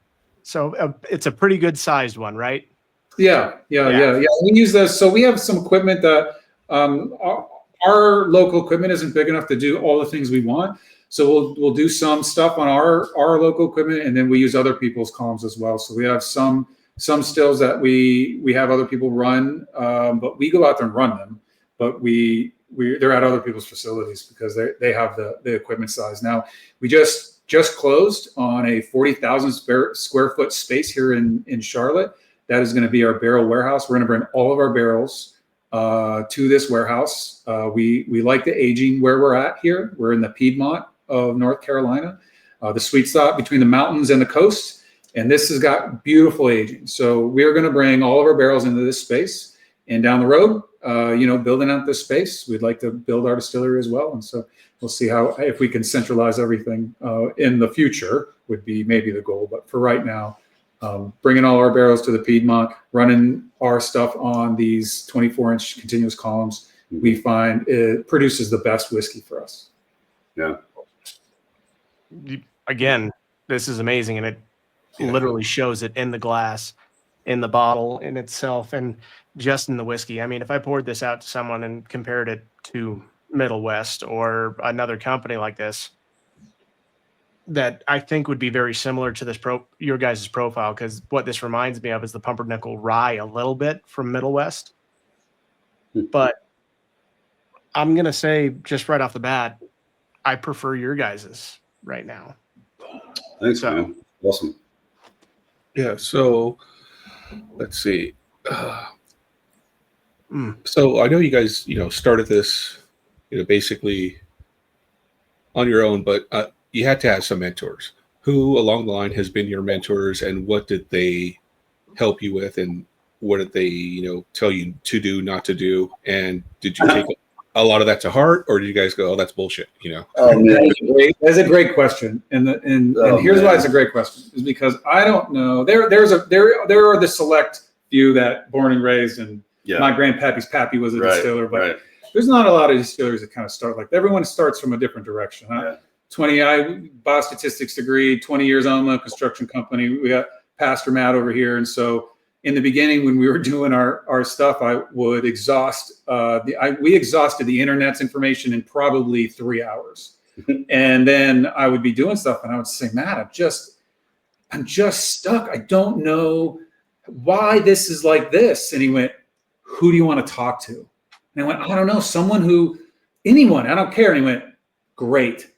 So it's a pretty good sized one, right? Yeah. We use those. So we have some equipment that our local equipment isn't big enough to do all the things we want. So we'll do some stuff on our local equipment, and then we use other people's columns as well. So we have some stills that we have other people run, but we go out there and run them. But they're at other people's facilities because they have the equipment size. Now we just closed on a 40,000 square foot space here in Charlotte. That is going to be our barrel warehouse. We're going to bring all of our barrels to this warehouse. We like the aging where we're at here. We're in the Piedmont of North Carolina, the sweet spot between the mountains and the coast. And this has got beautiful aging. So we're going to bring all of our barrels into this space. And down the road, building out this space, we'd like to build our distillery as well. And so we'll see if we can centralize everything in the future would be maybe the goal. But for right now, bringing all our barrels to the Piedmont, running our stuff on these 24-inch continuous columns, we find it produces the best whiskey for us. Yeah. Again, this is amazing, and it literally shows it in the glass, in the bottle, in itself, and just in the whiskey. I mean, if I poured this out to someone and compared it to Middle West or another company like this, that I think would be very similar to this your guys' profile, because what this reminds me of is the pumpernickel rye a little bit from Middle West. But I'm going to say just right off the bat, I prefer your guys's right now. Thanks, man. Awesome. Yeah. So let's see. So I know you guys, started this, basically on your own, but you had to have some mentors. Who along the line has been your mentors, and what did they help you with, and what did they, tell you to do, not to do? And did you take a lot of that to heart, or did you guys go, "Oh, that's bullshit"? Oh, man. That's a great question, and here's why it's a great question: is because I don't know. There are the select few that born and raised, and my grandpappy's pappy was a distiller, but there's not a lot of distillers that kind of start like that. Everyone starts from a different direction. I biostatistics degree, 20 years on a construction company. We got Pastor Matt over here, and so in the beginning, when we were doing our stuff, I would exhaust we exhausted the internet's information in probably 3 hours. And then I would be doing stuff and I would say, Matt, I'm just stuck. I don't know why this is like this. And he went, who do you want to talk to? And I went, I don't know, anyone, I don't care. And he went, great.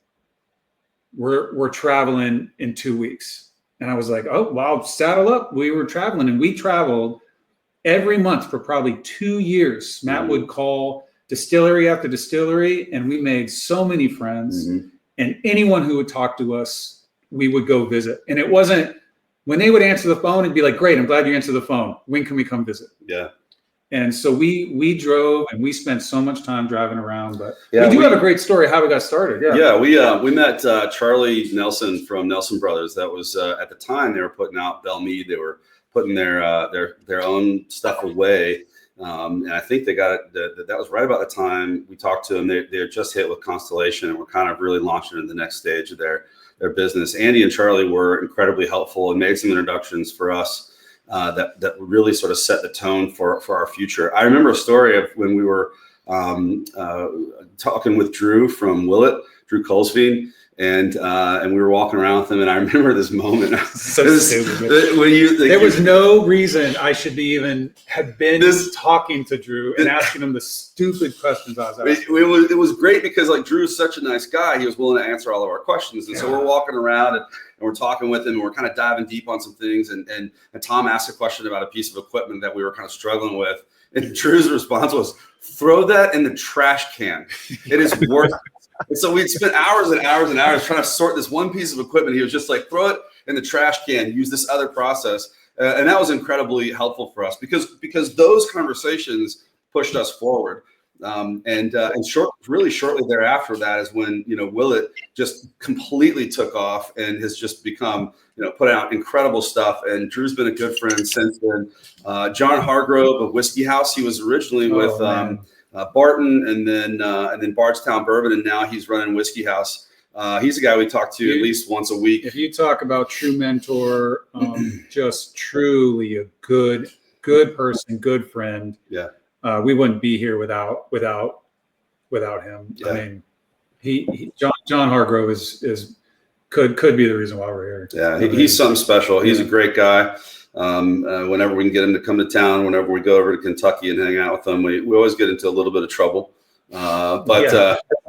We're traveling in 2 weeks. And I was like, oh, wow, saddle up. We were traveling, and we traveled every month for probably 2 years. Matt would call distillery after distillery, and we made so many friends. And anyone who would talk to us, we would go visit. And it wasn't, when they would answer the phone, it'd be like, great, I'm glad you answered the phone. When can we come visit? Yeah. And so we drove, and we spent so much time driving around. But we have a great story how we got started. We met Charlie Nelson from Nelson Brothers. That was at the time they were putting out Belle Meade. They were putting their own stuff away, and I think they got it. That was right about the time we talked to them. They're just hit with Constellation, and we're kind of really launching into the next stage of their business. Andy and Charlie were incredibly helpful and made some introductions for us. That really sort of set the tone for our future. I remember a story of when we were talking with Drew from Willett, Drew Colesveen, and we were walking around with him, and I remember this moment. There was no reason I should have been talking to Drew and asking him the stupid questions I was asking. It was great because Drew's such a nice guy. He was willing to answer all of our questions, and so we're walking around and we're talking with him, and we're kind of diving deep on some things. And Tom asked a question about a piece of equipment that we were kind of struggling with, and Drew's response was, "Throw that in the trash can. It is worth it." And so we'd spent hours and hours and hours trying to sort this one piece of equipment. He was just like, "Throw it in the trash can. Use this other process," and that was incredibly helpful for us because those conversations pushed us forward. Really shortly thereafter, that is when Willett just completely took off and has just become put out incredible stuff. And Drew's been a good friend since then. John Hargrove of Whiskey House, he was originally with Barton and then Bardstown Bourbon, and now he's running Whiskey House. He's a guy we talk to at least once a week. If you talk about true mentor, just truly a good person, good friend. Yeah. We wouldn't be here without him. Yeah. I mean, John Hargrove could be the reason why we're here. Yeah, he's something special. He's a great guy. Whenever we can get him to come to town, whenever we go over to Kentucky and hang out with him, we always get into a little bit of trouble. But it's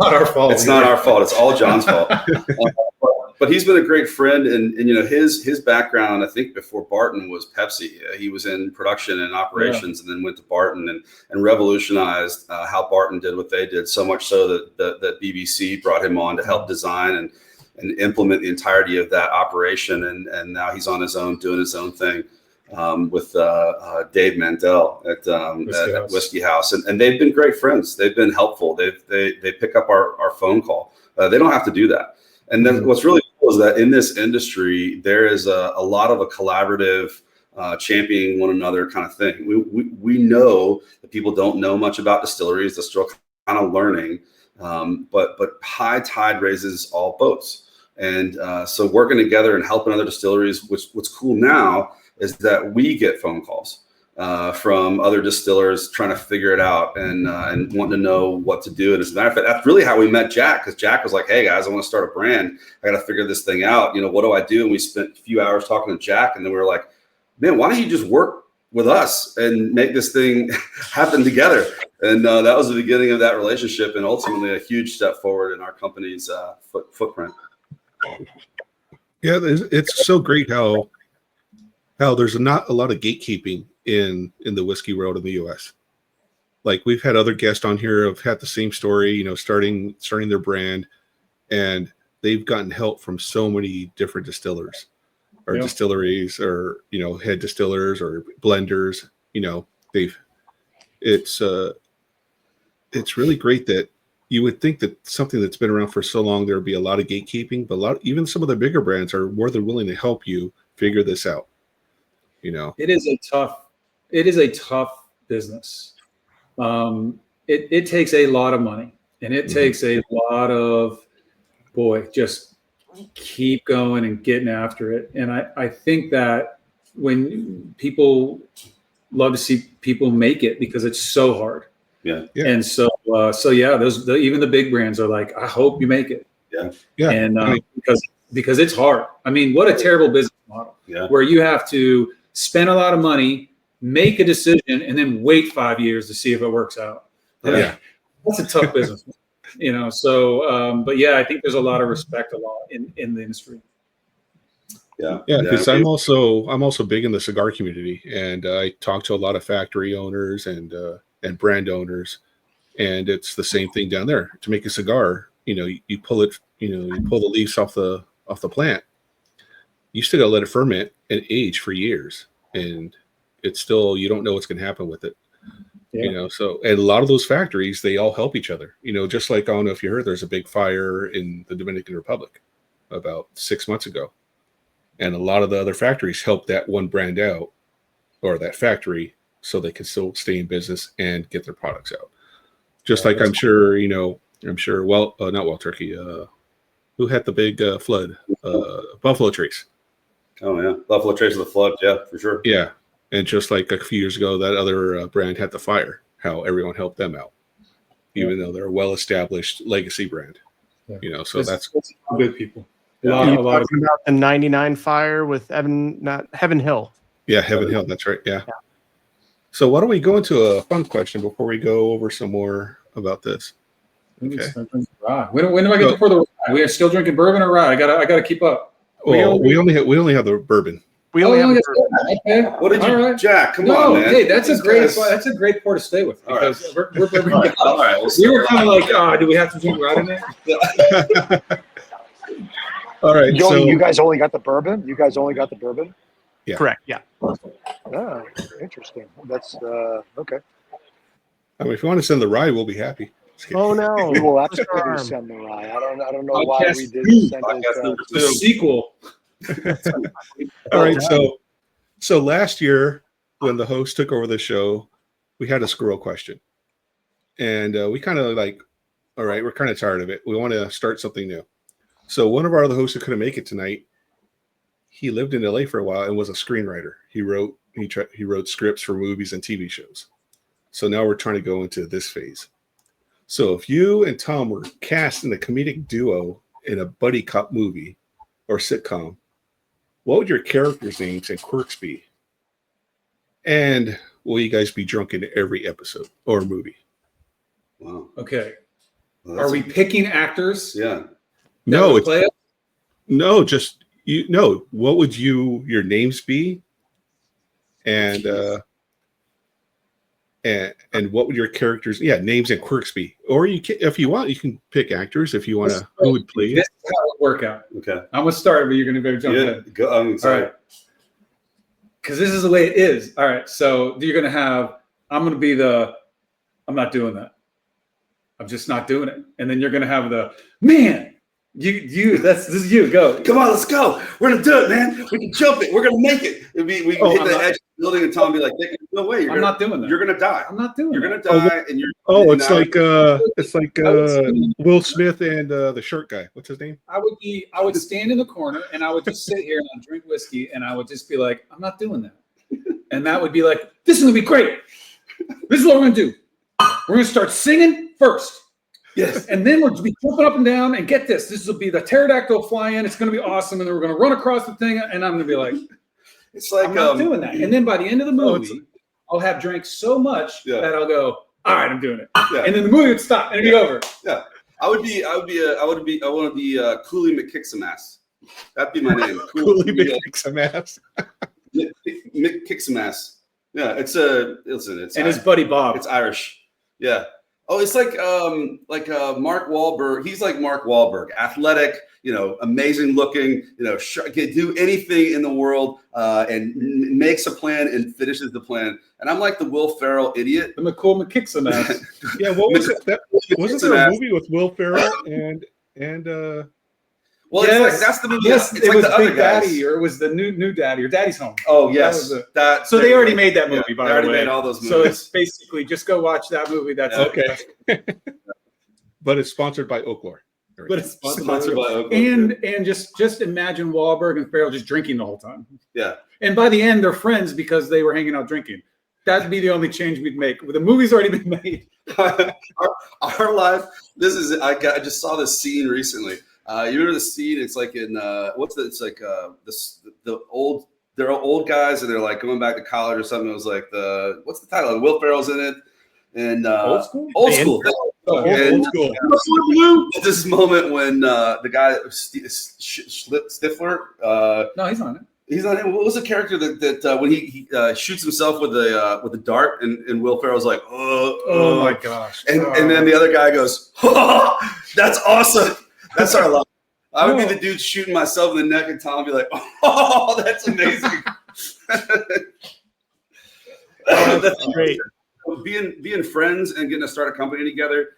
not our fault. It's not our fault. It's all John's fault. but he's been a great friend, and you know, his background, I think before Barton, was Pepsi. He was in production and operations, and then went to Barton and revolutionized how Barton did what they did, so much so that BBC brought him on to help design and implement the entirety of that operation, and now he's on his own doing his own thing with Dave Mandel at Whiskey House, and they've been great friends. They've been helpful. They pick up our phone call. They don't have to do that. And then what's really cool is that in this industry, there is a lot of a collaborative, championing one another kind of thing. We know that people don't know much about distilleries. They're still kind of learning, but high tide raises all boats. And so working together and helping other distilleries, what's cool now is that we get phone calls from other distillers trying to figure it out and wanting to know what to do. And as a matter of fact, that's really how we met Jack, because Jack was like, hey guys, I want to start a brand. I got to figure this thing out. You know, what do I do? And we spent a few hours talking to Jack, and then we were like, man, why don't you just work with us and make this thing happen together? And that was the beginning of that relationship, and ultimately a huge step forward in our company's footprint. Yeah, it's so great how there's not a lot of gatekeeping in the whiskey world in the U.S. Like, we've had other guests on here who've had the same story, you know, starting their brand, and they've gotten help from so many different distillers or distilleries, or, you know, head distillers or blenders. You know, it's really great that you would think that something that's been around for so long, there would be a lot of gatekeeping, but even some of the bigger brands are more than willing to help you figure this out. You know, it is a tough business. It takes a lot of money, and it takes a lot of, just keep going and getting after it. And I think that when people love to see people make it, because it's so hard. Yeah. And so even the big brands are like, I hope you make it. Yeah. And because it's hard. I mean, what a terrible business model where you have to spend a lot of money, make a decision, and then wait 5 years to see if it works out. Yeah. That's a tough business, you know? So, but yeah, I think there's a lot of respect in the industry. Yeah. Because I'm also big in the cigar community, and I talk to a lot of factory owners and brand owners, and it's the same thing down there. To make a cigar, you know, you pull it, you pull the leaves off the plant. You still got to let it ferment and age for years, and it's still, you don't know what's going to happen with it. You know, so, and a lot of those factories, they all help each other. You know, just like, I don't know if you heard, there's a big fire in the Dominican Republic about 6 months ago, and a lot of the other factories helped that one brand out, or that factory, so they can still stay in business and get their products out. Just like I'm sure, well, not Wild Turkey, who had the big flood? Buffalo Trace. Oh yeah, Buffalo Trace of the flood. Yeah, for sure. Yeah, and just like a few years ago, that other brand had the fire. How everyone helped them out, even though they're a well-established legacy brand. You know, so that's good people. A lot of about the '99 fire with Heaven Hill. Yeah, Heaven Hill. That's right. Yeah. So why don't we go into a fun question before we go over some more about this? Okay. When do I get to pour the rye? We are still drinking bourbon or rye? I gotta keep up. Well, we only have the bourbon. We only have bourbon. Okay. What did you, right. Jack? Come on, man. Hey, that's a great pour to stay with, because we're bourbon. All right. We were kind of like, do we have to drink rye in there? All right. You guys only got the bourbon? Yeah. Correct. Yeah. Oh, interesting. That's okay. I mean, if you want to send the rye, we'll be happy. Oh no, we will absolutely send the rye. I don't know why we didn't send it. The sequel. All right. So last year, when the host took over the show, we had a squirrel question, and we kind of like, all right, we're kind of tired of it. We want to start something new. So one of our other hosts who couldn't make it tonight, he lived in LA for a while and was a screenwriter. He wrote scripts for movies and TV shows. So now we're trying to go into this phase. So if you and Tom were cast in a comedic duo in a buddy cop movie or sitcom, what would your characters' names and quirks be? And will you guys be drunk in every episode or movie? Wow. Okay. Are we picking actors? Yeah. No, No, just what would your names be? And and what would your characters names and quirks be? Or you can, if you want, you can pick actors if you want to, who would play This it. is how it work out. Okay. I'm gonna start, but you're gonna go jump in. Go, I'm sorry. All right. Because this is the way it is. All right. So you're gonna have. I'm gonna be the. I'm not doing that. I'm just not doing it. And then you're gonna have the man. This is you. Go. Come on, let's go. We're gonna do it, man. We can jump it. We're gonna make it. We can hit the edge of the building, and Tom be like, "No way, I'm not doing that. You're gonna die. I'm not doing. You're that. gonna die, and you're." It's like Will Smith and the shirt guy. What's his name? I would stand in the corner and I would just sit here and I'd drink whiskey and I would just be like, I'm not doing that. And that would be like, this is gonna be great. This is what we're gonna do. We're gonna start singing first. Yes. And then we'll be jumping up and down and get this. This will be the pterodactyl fly in. It's gonna be awesome. And then we're gonna run across the thing and I'm gonna be like, it's like I'm not doing that. And then by the end of the movie, I'll have drank so much that I'll go, all right, I'm doing it. Yeah. And then the movie would stop and it'd be over. Yeah. I want to be Cooley McKicksamass. That'd be my name. Cooley McKicksamass. McKicksamass. Yeah, it's his buddy Bob. It's Irish. Yeah. Oh, it's like Mark Wahlberg. He's like Mark Wahlberg, athletic, amazing looking, can do anything in the world and makes a plan and finishes the plan. And I'm like the Will Ferrell idiot. The McCool McKicksamass. Yeah, what was it? Wasn't there a movie with Will Ferrell and Well, yes. It's like, that's the movie. Yes, it's it like was the other Big guys. Daddy, or it was the new Daddy, or Daddy's Home. Oh yes, so they already made that movie. By the way, already made all those movies. So it's basically just go watch that movie. That's okay. But it's sponsored by Oaklore. But it's sponsored by Oaklore. And just imagine Wahlberg and Ferrell just drinking the whole time. Yeah. And by the end, they're friends because they were hanging out drinking. That'd be the only change we'd make. The movie's already been made. our life. This is. I just saw this scene recently. You remember the scene? It's like in they're old guys and they're like going back to college or something. It was like what's the title? Will Ferrell's in it, and Old School. Old School. Old School. This moment when the guy Stifler. No, he's on it. He's on it. What was the character that when he shoots himself with a dart and Will Ferrell's like, oh my gosh, and then the other guy goes, oh, that's awesome. That's our life. I would be the dude shooting myself in the neck, and Tom would be like, "Oh, that's amazing." That's great. Being friends and getting to start a company together.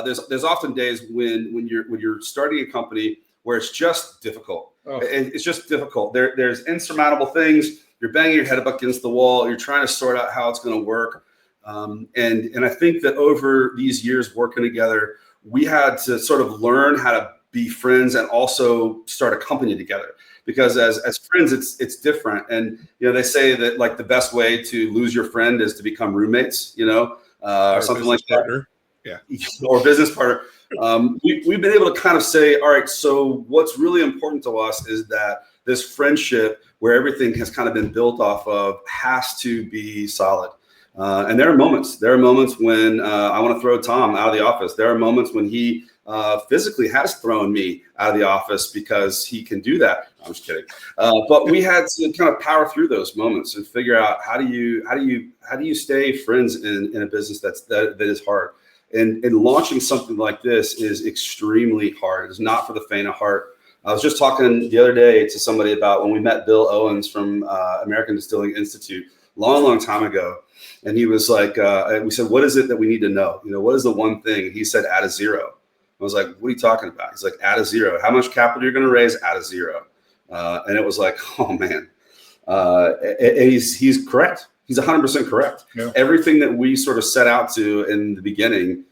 There's often days when you're starting a company where it's just difficult. Oh. It's just difficult. There's insurmountable things. You're banging your head up against the wall. You're trying to sort out how it's going to work. And I think that over these years working together, we had to sort of learn how to be friends and also start a company together, because as friends, it's different. And, they say that like the best way to lose your friend is to become roommates, or something like that. Yeah. Or business partner. We've been able to kind of say, all right, so what's really important to us is that this friendship where everything has kind of been built off of has to be solid. And there are moments when I want to throw Tom out of the office. There are moments when he physically has thrown me out of the office because he can do that. I'm just kidding. But we had to kind of power through those moments and figure out how do you stay friends in a business that is hard. And launching something like this is extremely hard. It's not for the faint of heart. I was just talking the other day to somebody about when we met Bill Owens from American Distilling Institute long time ago. And he was like, we said, what is it that we need to know? What is the one thing? And he said, add a zero. I was like, what are you talking about? He's like, add a zero. How much capital you're going to raise? Add a zero. And it was like, oh man. And he's correct. He's 100% correct. Yeah. Everything that we sort of set out to in the beginning,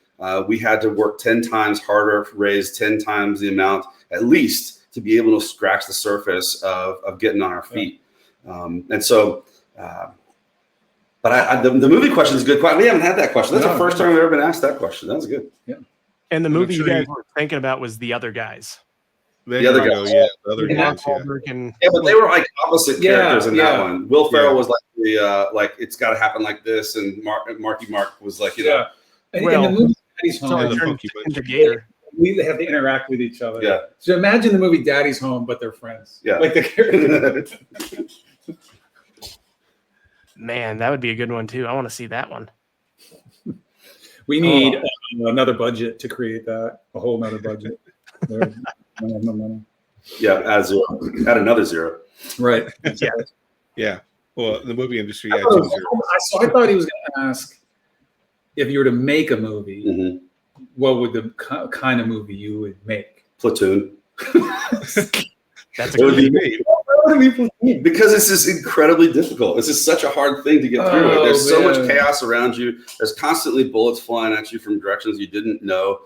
we had to work 10 times harder, raise 10 times the amount, at least, to be able to scratch the surface of getting on our feet. Yeah. And so, but the movie question is a good question. We haven't had that question. That's the first time we've ever been asked that question. That was good. Yeah. And the movie you guys were thinking about was The Other Guys. The other guys, yeah. The other guys, yeah, but they were like opposite characters in that one. Will Ferrell was like the it's got to happen like this, and Marky Mark was like, And the movie Daddy's Home. Into Gator. we have to interact with each other. Yeah. So imagine the movie Daddy's Home, but they're friends. Yeah. Like the characters. Man, that would be a good one too. I want to see that one. We need another budget to create that. A whole nother budget. No money. Yeah, add another zero. Right. Yeah. Yeah. Well, the movie industry. I thought he was going to ask if you were to make a movie, Mhm. what would the kind of movie you would make? Platoon. That's a It would good be because it's just incredibly difficult. It's just such a hard thing to get through. There's so much chaos around you. There's constantly bullets flying at you from directions you didn't know.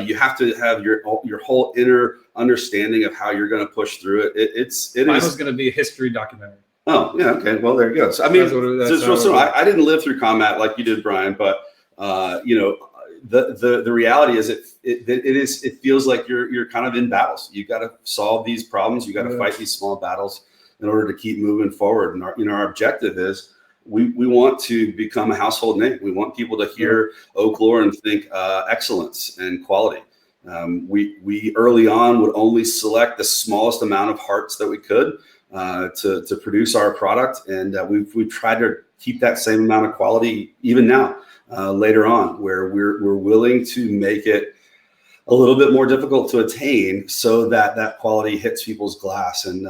You have to have your whole inner understanding of how you're going to push through it. Mine was going to be a history documentary. Oh, yeah. Okay. Well, there you go. So, I mean, That's real simple. I didn't live through combat like you did, Brian, but the reality is it feels like you're kind of in battles. You got to solve these problems. You got to fight these small battles in order to keep moving forward. And our objective is we want to become a household name. We want people to hear Oaklore and think excellence and quality. We early on would only select the smallest amount of hearts that we could to produce our product, and we've tried to keep that same amount of quality even now. Later on, where we're willing to make it a little bit more difficult to attain, so that quality hits people's glass, and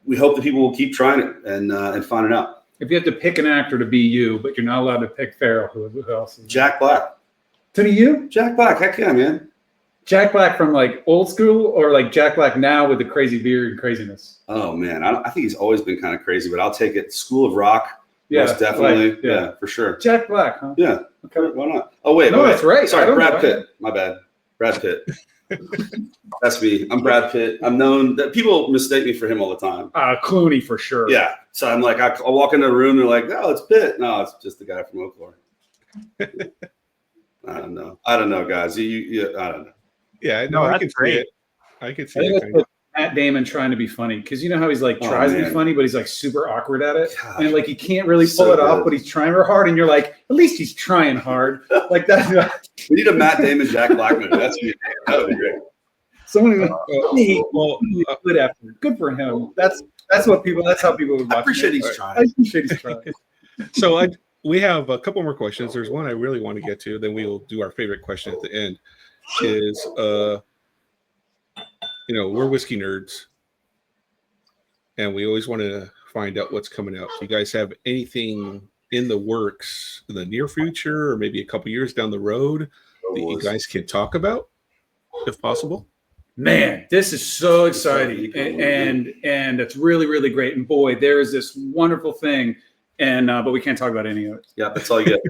we hope that people will keep trying it and find it out. If you have to pick an actor to be you, but you're not allowed to pick Farrell, who else? Is Jack Black. To be you? Jack Black. Heck yeah, man. Jack Black from like old school, or like Jack Black now with the crazy beard and craziness? Oh man, I think he's always been kind of crazy, but I'll take it. School of Rock. Yeah, most definitely. Like, yeah, for sure. Jack Black, huh? Yeah. Okay. Why not? Oh wait. No, that's right. Sorry, Brad Pitt. My bad. Brad Pitt. That's me. I'm Brad Pitt. I'm known that people mistake me for him all the time. Clooney for sure. Yeah. So I'm like, I'll walk into a room. They're like, "No, it's Pitt." No, it's just the guy from Oaklore. I don't know, guys. I don't know. Yeah, No, I that's can see great. it. I can see I think it. that's Matt Damon trying to be funny, because you know how he's like tries to be funny, but he's like super awkward at it, and like he can't really pull it off, but he's trying real hard, and you're like, at least he's trying hard. Like that. We need a Matt Damon, Jack Black movie. That would be great. Someone good after. Good for him. That's what people. That's how people would watch. I appreciate it. he's trying. I appreciate he's trying. So we have a couple more questions. There's one I really want to get to. Then we will do our favorite question at the end. Is we're whiskey nerds, and we always want to find out what's coming out. Do you guys have anything in the works in the near future, or maybe a couple years down the road, that you guys can talk about, if possible? Man, this is so exciting, and it's really, really great. And boy, there is this wonderful thing, and but we can't talk about any of it. Yeah, that's all you get.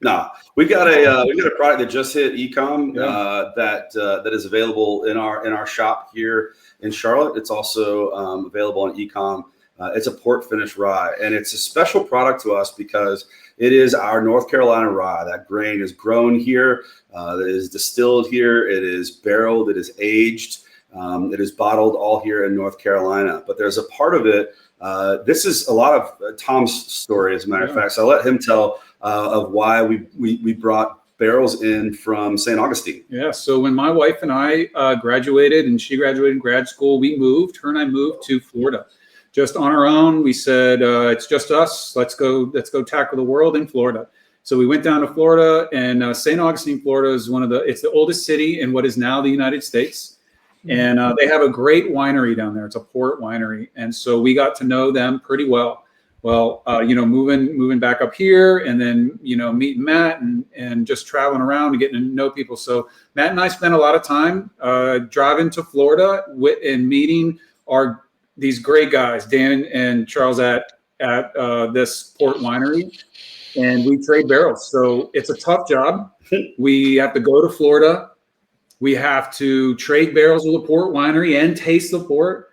No, we got a product that just hit e-com that is available in our shop here in Charlotte. It's also available on e-com. It's a port finish rye, and it's a special product to us because it is our North Carolina rye. That grain is grown here, it is distilled here, it is barreled, it is aged, it is bottled all here in North Carolina. But there's a part of it. This is a lot of Tom's story, as a matter of fact. So I'll let him tell of why we brought barrels in from St. Augustine. Yeah. So when my wife and I graduated, and she graduated grad school, her and I moved to Florida. Just on our own, we said, it's just us. Let's go tackle the world in Florida. So we went down to Florida, and St. Augustine, Florida is it's the oldest city in what is now the United States. And they have a great winery down there. It's a port winery. And so we got to know them pretty well. Well, moving back up here, and then, meeting Matt and just traveling around and getting to know people. So Matt and I spent a lot of time driving to Florida and meeting these great guys, Dan and Charles at this port winery, and we trade barrels. So it's a tough job. We have to go to Florida. We have to trade barrels with a port winery and taste the port.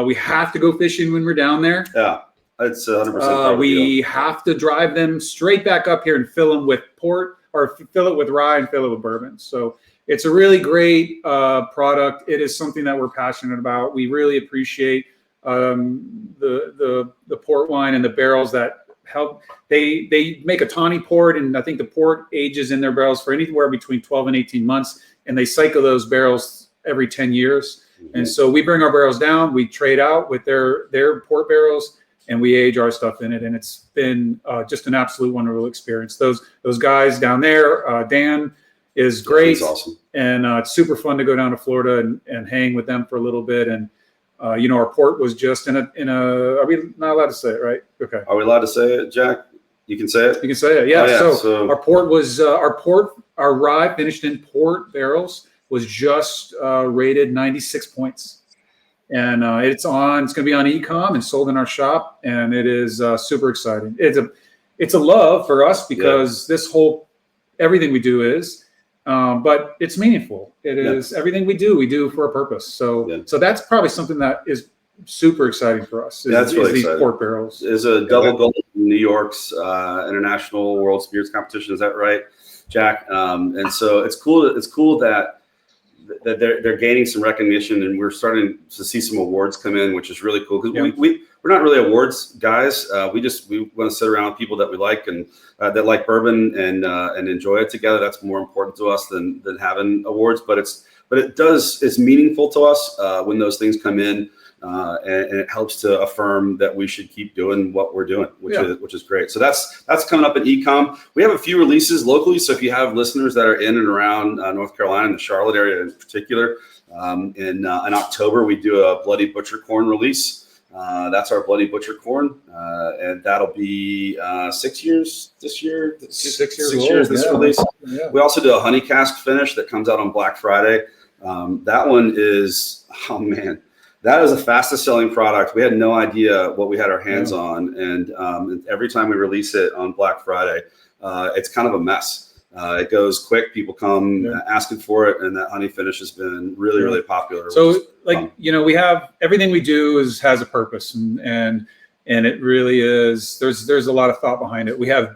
We have to go fishing when we're down there. Yeah, it's 100%. We have to drive them straight back up here and fill them with port, or fill it with rye and fill it with bourbon. So it's a really great product. It is something that we're passionate about. We really appreciate the port wine and the barrels that help. They make a tawny port, and I think the port ages in their barrels for anywhere between 12 and 18 months, and they cycle those barrels every 10 years. And so we bring our barrels down, we trade out with their port barrels, and we age our stuff in it. And it's been just an absolute wonderful experience. Those guys down there, Dan is great. That's awesome. And it's super fun to go down to Florida and hang with them for a little bit. And our port was just in a. Are we not allowed to say it, right? Okay. Are we allowed to say it, Jack? You can say it. You can say it. Yeah. Oh, yeah. So our port was our rye finished in port barrels was just rated 96 points, and it's going to be on e-com and sold in our shop, and it is super exciting. It's a love for us because everything we do is. But it's meaningful. It is everything we do for a purpose. So that's probably something that is super exciting for us. That's really these exciting. Port barrels. Is a double gold in New York's International World Spirits Competition. Is that right, Jack? And so it's cool. It's cool that they're gaining some recognition, and we're starting to see some awards come in, which is really cool because we're not really awards guys. We want to sit around with people that we like and that like bourbon and enjoy it together. That's more important to us than having awards. But it's meaningful to us when those things come in, and it helps to affirm that we should keep doing what we're doing, which is great. So that's coming up in e-com. We have a few releases locally. So if you have listeners that are in and around North Carolina and the Charlotte area in particular, in October we do a Bloody Butcher Corn release. That's our Bloody Butcher Corn, and that'll be 6 years this year. 6 years this release. Yeah. We also do a honey cask finish that comes out on Black Friday. That one is, oh man, that is the fastest selling product. We had no idea what we had our hands on, and every time we release it on Black Friday, it's kind of a mess. It goes quick. People come asking for it, and that honey finish has been really, really popular. So, we have everything we do has a purpose, and it really is. There's a lot of thought behind it. We have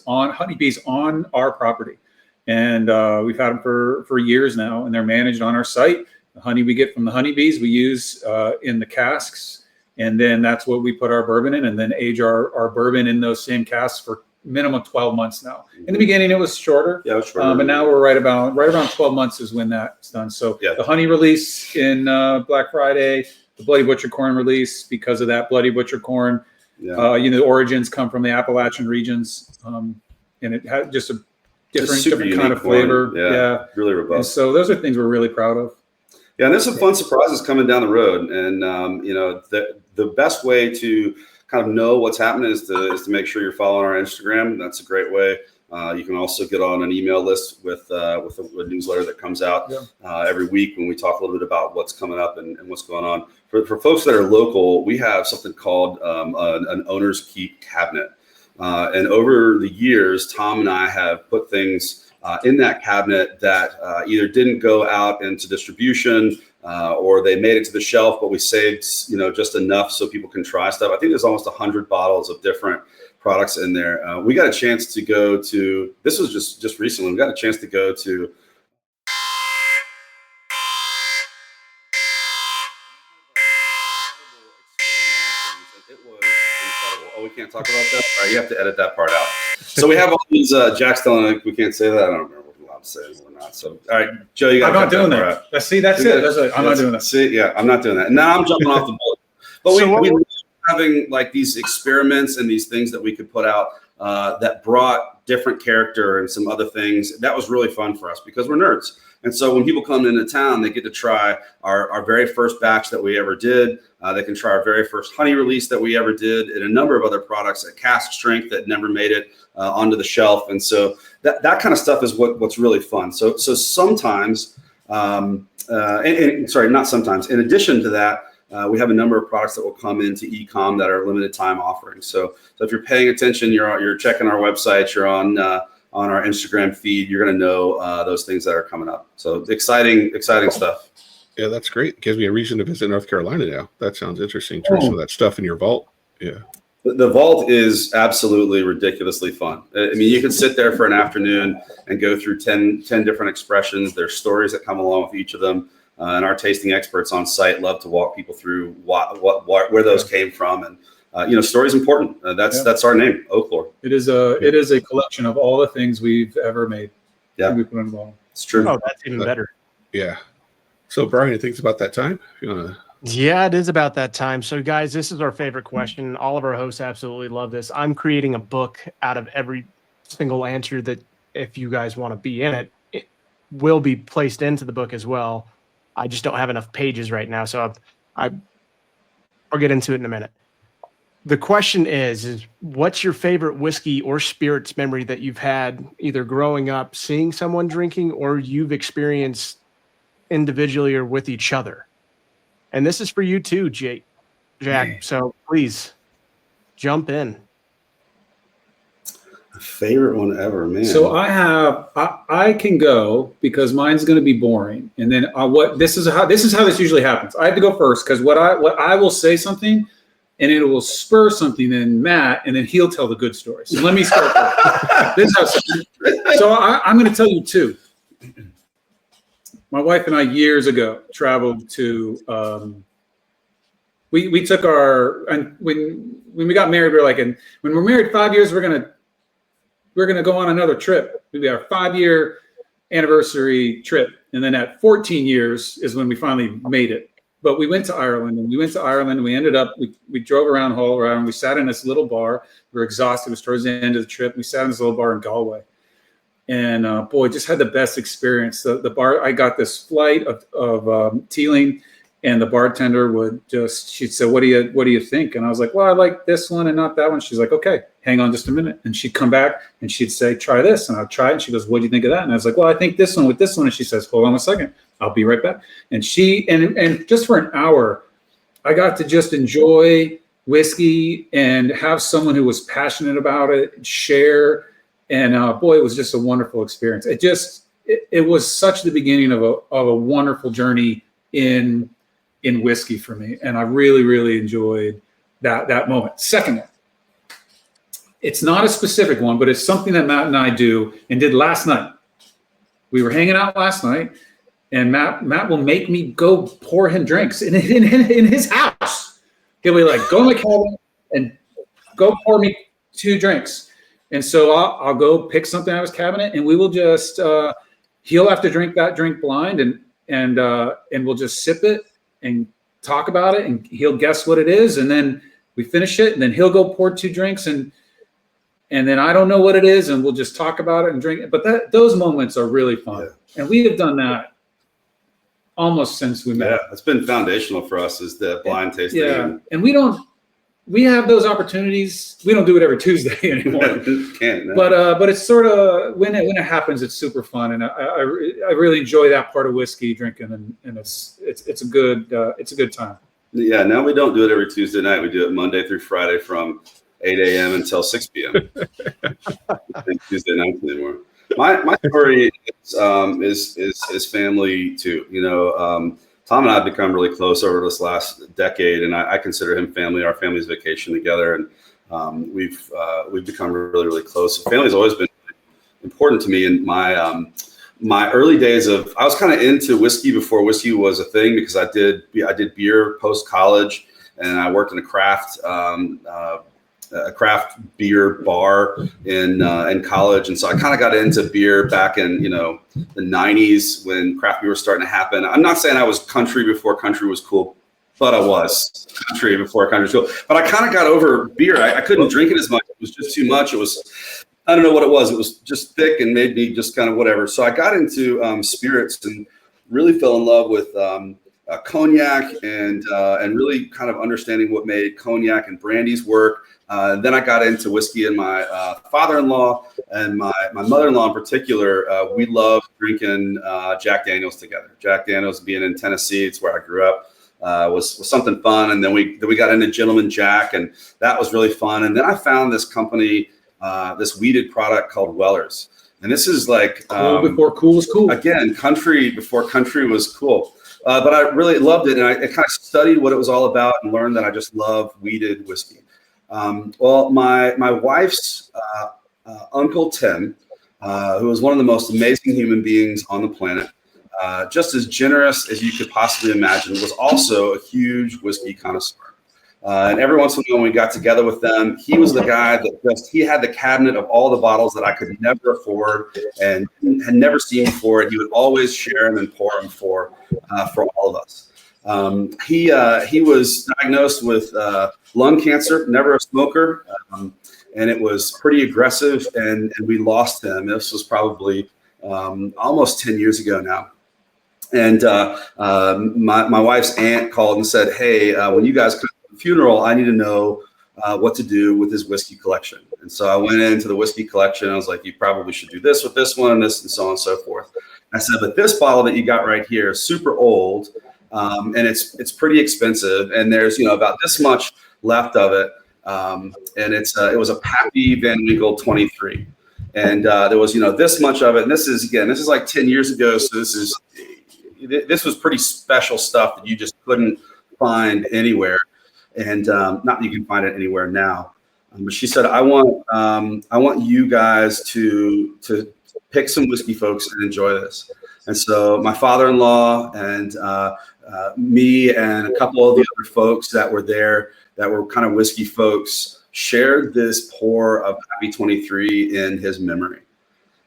honeybees on our property, and we've had them for years now, and they're managed on our site. The honey we get from the honeybees we use in the casks, and then that's what we put our bourbon in, and then age our bourbon in those same casks for minimum 12 months now. In the beginning, it was shorter. Yeah, it was shorter. But now we're right around 12 months is when that's done. So the honey release in Black Friday, the Bloody Butcher Corn release, because of that Bloody Butcher Corn, the origins come from the Appalachian regions, and it had just a different kind of flavor. Yeah, really robust. And so those are things we're really proud of. Yeah, and there's some fun surprises coming down the road, and the best way to kind of know what's happening is to make sure you're following our Instagram. That's a great way. You can also get on an email list with a newsletter that comes out every week when we talk a little bit about what's coming up and what's going on. For folks that are local, we have something called an owner's keep cabinet. And over the years, Tom and I have put things in that cabinet that either didn't go out into distribution or they made it to the shelf, but we saved just enough so people can try stuff. I think there's almost 100 bottles of different products in there. We got a chance to go to, this was just recently, we got a chance to go to it was incredible. Oh, we can't talk about that? All right, you have to edit that part out. So we have all these, Jack's telling we can't say that. I don't remember what we're allowed to say or not. So, all right, Joe, you got to I'm not doing that. See, that's it. I'm not doing that. See, yeah, I'm not doing that. Now I'm jumping off the bullet. But we love having like these experiments and these things that we could put out that brought different character and some other things. That was really fun for us because we're nerds. And so when people come into town, they get to try our very first batch that we ever did. They can try our very first honey release that we ever did, and a number of other products at cask strength that never made it onto the shelf. And so that kind of stuff is what's really fun. So sometimes, sorry, not sometimes. In addition to that, we have a number of products that will come into e-com that are limited time offerings. So if you're paying attention, you're checking our website, you're on our Instagram feed, you're going to know those things that are coming up. So exciting stuff. Yeah, that's great. It gives me a reason to visit North Carolina now. That sounds interesting. Some of that stuff in your vault. Yeah. The vault is absolutely ridiculously fun. I mean, you can sit there for an afternoon and go through 10 different expressions. There's stories that come along with each of them. And our tasting experts on site love to walk people through where those came from story's important. That's our name, Oaklore. It is a collection of all the things we've ever made. Yeah, we put involved. It's true. Oh, that's even better. Yeah. So Brian, thinks about that time. If you want to. Yeah, it is about that time. So, guys, this is our favorite question. All of our hosts absolutely love this. I'm creating a book out of every single answer that, if you guys want to be in it, it will be placed into the book as well. I just don't have enough pages right now, so I'll get into it in a minute. The question is what's your favorite whiskey or spirits memory that you've had either growing up, seeing someone drinking, or you've experienced individually or with each other? And this is for you too, Jack. So please jump in. Favorite one ever, man. So I can go because mine's going to be boring, and then this is how this usually happens. I have to go first because what I will say something, and it will spur something in Matt, and then he'll tell the good story. So let me start first. This is how. So I'm going to tell you two. My wife and I years ago traveled to. We took when we got married, we were like, and when we're married 5 years, we're gonna go on another trip. It'll be our 5-year anniversary trip, and then at 14 years is when we finally made it. But we went to Ireland, and we ended up we drove around Hull, and we sat in this little bar. We were exhausted. It was towards the end of the trip. We sat in this little bar in Galway. And boy, just had the best experience. The bar, I got this flight of Teeling, and the bartender she'd say, what do you think? And I was like, well, I like this one and not that one. She's like, okay, hang on just a minute. And she'd come back and she'd say, try this. And I'd try it. And she goes, what do you think of that? And I was like, well, I think this one with this one. And she says, hold on a second, I'll be right back. And and just for an hour, I got to just enjoy whiskey and have someone who was passionate about it, share. And boy, it was just a wonderful experience. It was such the beginning of a wonderful journey in whiskey for me, and I really, really enjoyed that moment. Second one, it's not a specific one, but it's something that Matt and I do and did last night. We were hanging out last night, and Matt will make me go pour him drinks in his house. He'll be like, go in the cabinet and go pour me 2 drinks. And so I'll go pick something out of his cabinet, and we will just he'll have to drink that drink blind, and we'll just sip it and talk about it, and he'll guess what it is, and then we finish it, and then he'll go pour 2 drinks, and then I don't know what it is, and we'll just talk about it and drink it. But those moments are really fun, yeah. And we have done that almost since we met. Yeah, it's been foundational for us is the blind tasting. Yeah, and we have those opportunities. We don't do it every Tuesday anymore. Can't, no. But it's sort of when it happens, it's super fun, and I really enjoy that part of whiskey drinking, and it's a good time. Yeah, now we don't do it every Tuesday night. We do it Monday through Friday from 8 a.m. until 6 p.m. I think Tuesday nights anymore. My story is family too. Tom and I have become really close over this last decade, and I consider him family. Our families vacation together, and we've become really, really close. Family's always been important to me. In my early days I was kind of into whiskey before whiskey was a thing, because I did beer post college, and I worked in a craft beer bar in college, and so I kind of got into beer back in the 90s when craft beer was starting to happen. I'm not saying I was country before country was cool, but I was country before country was cool. But I kind of got over beer. I couldn't drink it as much. It was just too much. It was, I don't know what it was. It was just thick and made me just kind of whatever. So I got into spirits and really fell in love with cognac and really kind of understanding what made cognac and brandies work. Then I got into whiskey, and my father-in-law and my mother-in-law in particular, we loved drinking Jack Daniels together. Jack Daniels, being in Tennessee, it's where I grew up, was something fun. And then we got into Gentleman Jack, and that was really fun. And then I found this company, this weeded product called Weller's. And this is like cool before cool was cool. Again, country before country was cool. But I really loved it, and I kind of studied what it was all about and learned that I just love weeded whiskey. Well, my wife's Uncle Tim, who was one of the most amazing human beings on the planet, just as generous as you could possibly imagine, was also a huge whiskey connoisseur. And every once in a while, when we got together with them, he was the guy that he had the cabinet of all the bottles that I could never afford and had never seen before. And he would always share them and pour them for all of us. He was diagnosed with lung cancer, never a smoker, and it was pretty aggressive. And we lost him. This was probably almost 10 years ago now. And my wife's aunt called and said, "Hey, when you guys come to the funeral, I need to know what to do with his whiskey collection." And so I went into the whiskey collection. I was like, "You probably should do this with this one, this, and so on and so forth." I said, "But this bottle that you got right here is super old, and it's pretty expensive, and there's about this much left of it, and it was a Pappy Van Winkle 23, and there was this much of it, and this is like 10 years ago, so this was pretty special stuff that you just couldn't find anywhere, and not that you can find it anywhere now." But she said, I want you guys to pick some whiskey, folks, and enjoy this." And so my father-in-law and me and a couple of the other folks that were there that were kind of whiskey folks shared this pour of Pappy 23 in his memory.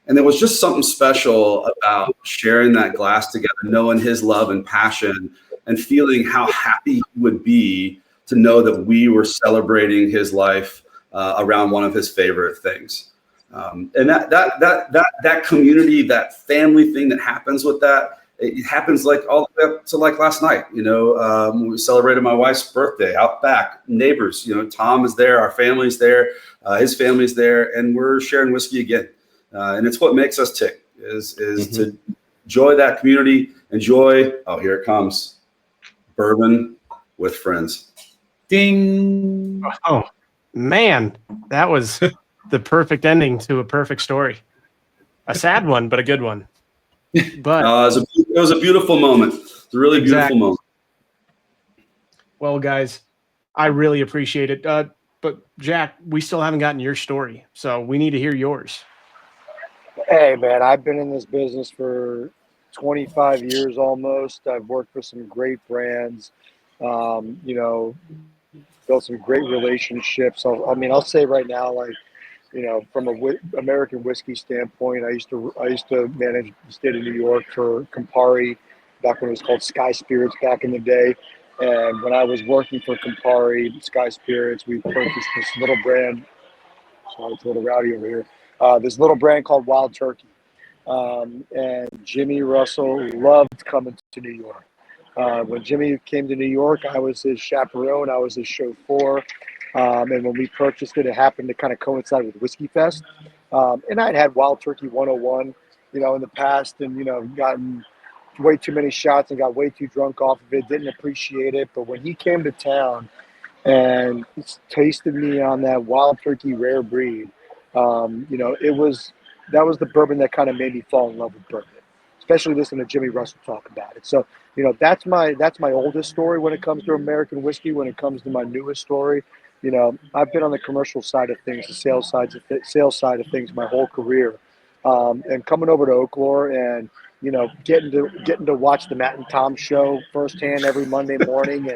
And there was just something special about sharing that glass together, knowing his love and passion, and feeling how happy he would be to know that we were celebrating his life around one of his favorite things. And that community, that family thing that happens with that, it happens like all the way up to like last night. When we celebrated my wife's birthday out back, neighbors. Tom is there, our family's there, his family's there, and we're sharing whiskey again. And it's what makes us tick is to enjoy that community, enjoy, oh, here it comes, Bourbon with Friends. Ding. Oh, man, that was the perfect ending to a perfect story. A sad one, but a good one. But it was a beautiful moment. It's a really beautiful moment. Well, guys, I really appreciate it. But Jack, we still haven't gotten your story, so we need to hear yours. Hey, man, I've been in this business for 25 years almost. I've worked for some great brands, built some great relationships. I'll say right now, from a American whiskey standpoint, I used to manage the state of New York for Campari back when it was called Sky Spirits back in the day. And when I was working for Campari, Sky Spirits, we purchased this little brand. Sorry, it's a little rowdy over here. This little brand called Wild Turkey. And Jimmy Russell loved coming to New York. When Jimmy came to New York, I was his chaperone. I was his chauffeur. And when we purchased it, it happened to kind of coincide with Whiskey Fest. And I'd had Wild Turkey 101, in the past, and, gotten way too many shots and got way too drunk off of it, didn't appreciate it. But when he came to town and tasted me on that Wild Turkey rare breed, that was the bourbon that kind of made me fall in love with bourbon, especially listening to Jimmy Russell talk about it. So, that's my oldest story when it comes to American whiskey. When it comes to my newest story, I've been on the commercial side of things, the sales side of things my whole career. And coming over to Oaklore and, getting to watch the Matt and Tom show firsthand every Monday morning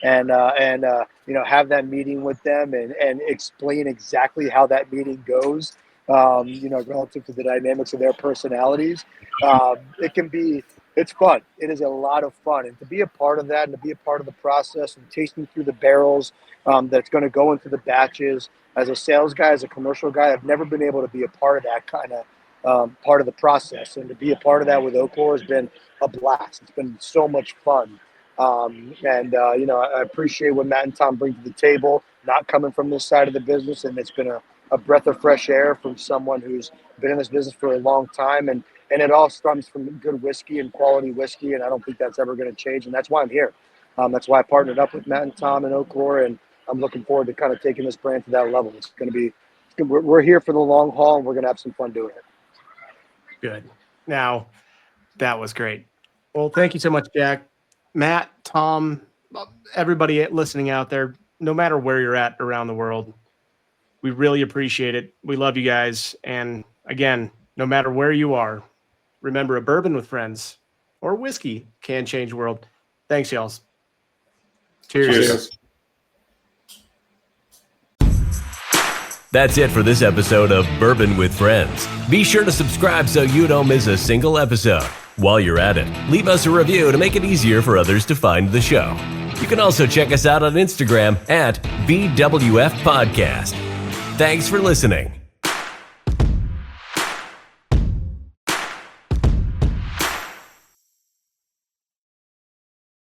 and have that meeting with them and explain exactly how that meeting goes, relative to the dynamics of their personalities. It's fun. It is a lot of fun. And to be a part of that and to be a part of the process and tasting through the barrels that's going to go into the batches, as a sales guy, as a commercial guy, I've never been able to be a part of that kind of part of the process. And to be a part of that with Oaklore has been a blast. It's been so much fun. I appreciate what Matt and Tom bring to the table, not coming from this side of the business. And it's been a breath of fresh air from someone who's been in this business for a long time. And it all stems from good whiskey and quality whiskey. And I don't think that's ever going to change. And that's why I'm here. That's why I partnered up with Matt and Tom and Oaklore. And I'm looking forward to kind of taking this brand to that level. It's going to be, we're here for the long haul, and we're going to have some fun doing it. Good. Now, that was great. Well, thank you so much, Jack. Matt, Tom, everybody listening out there, no matter where you're at around the world, we really appreciate it. We love you guys. And again, no matter where you are, remember, a bourbon with friends or whiskey can change the world. Thanks, y'all. Cheers. Cheers. That's it for this episode of Bourbon with Friends. Be sure to subscribe so you don't miss a single episode. While you're at it, leave us a review to make it easier for others to find the show. You can also check us out on Instagram at BWF Podcast. Thanks for listening.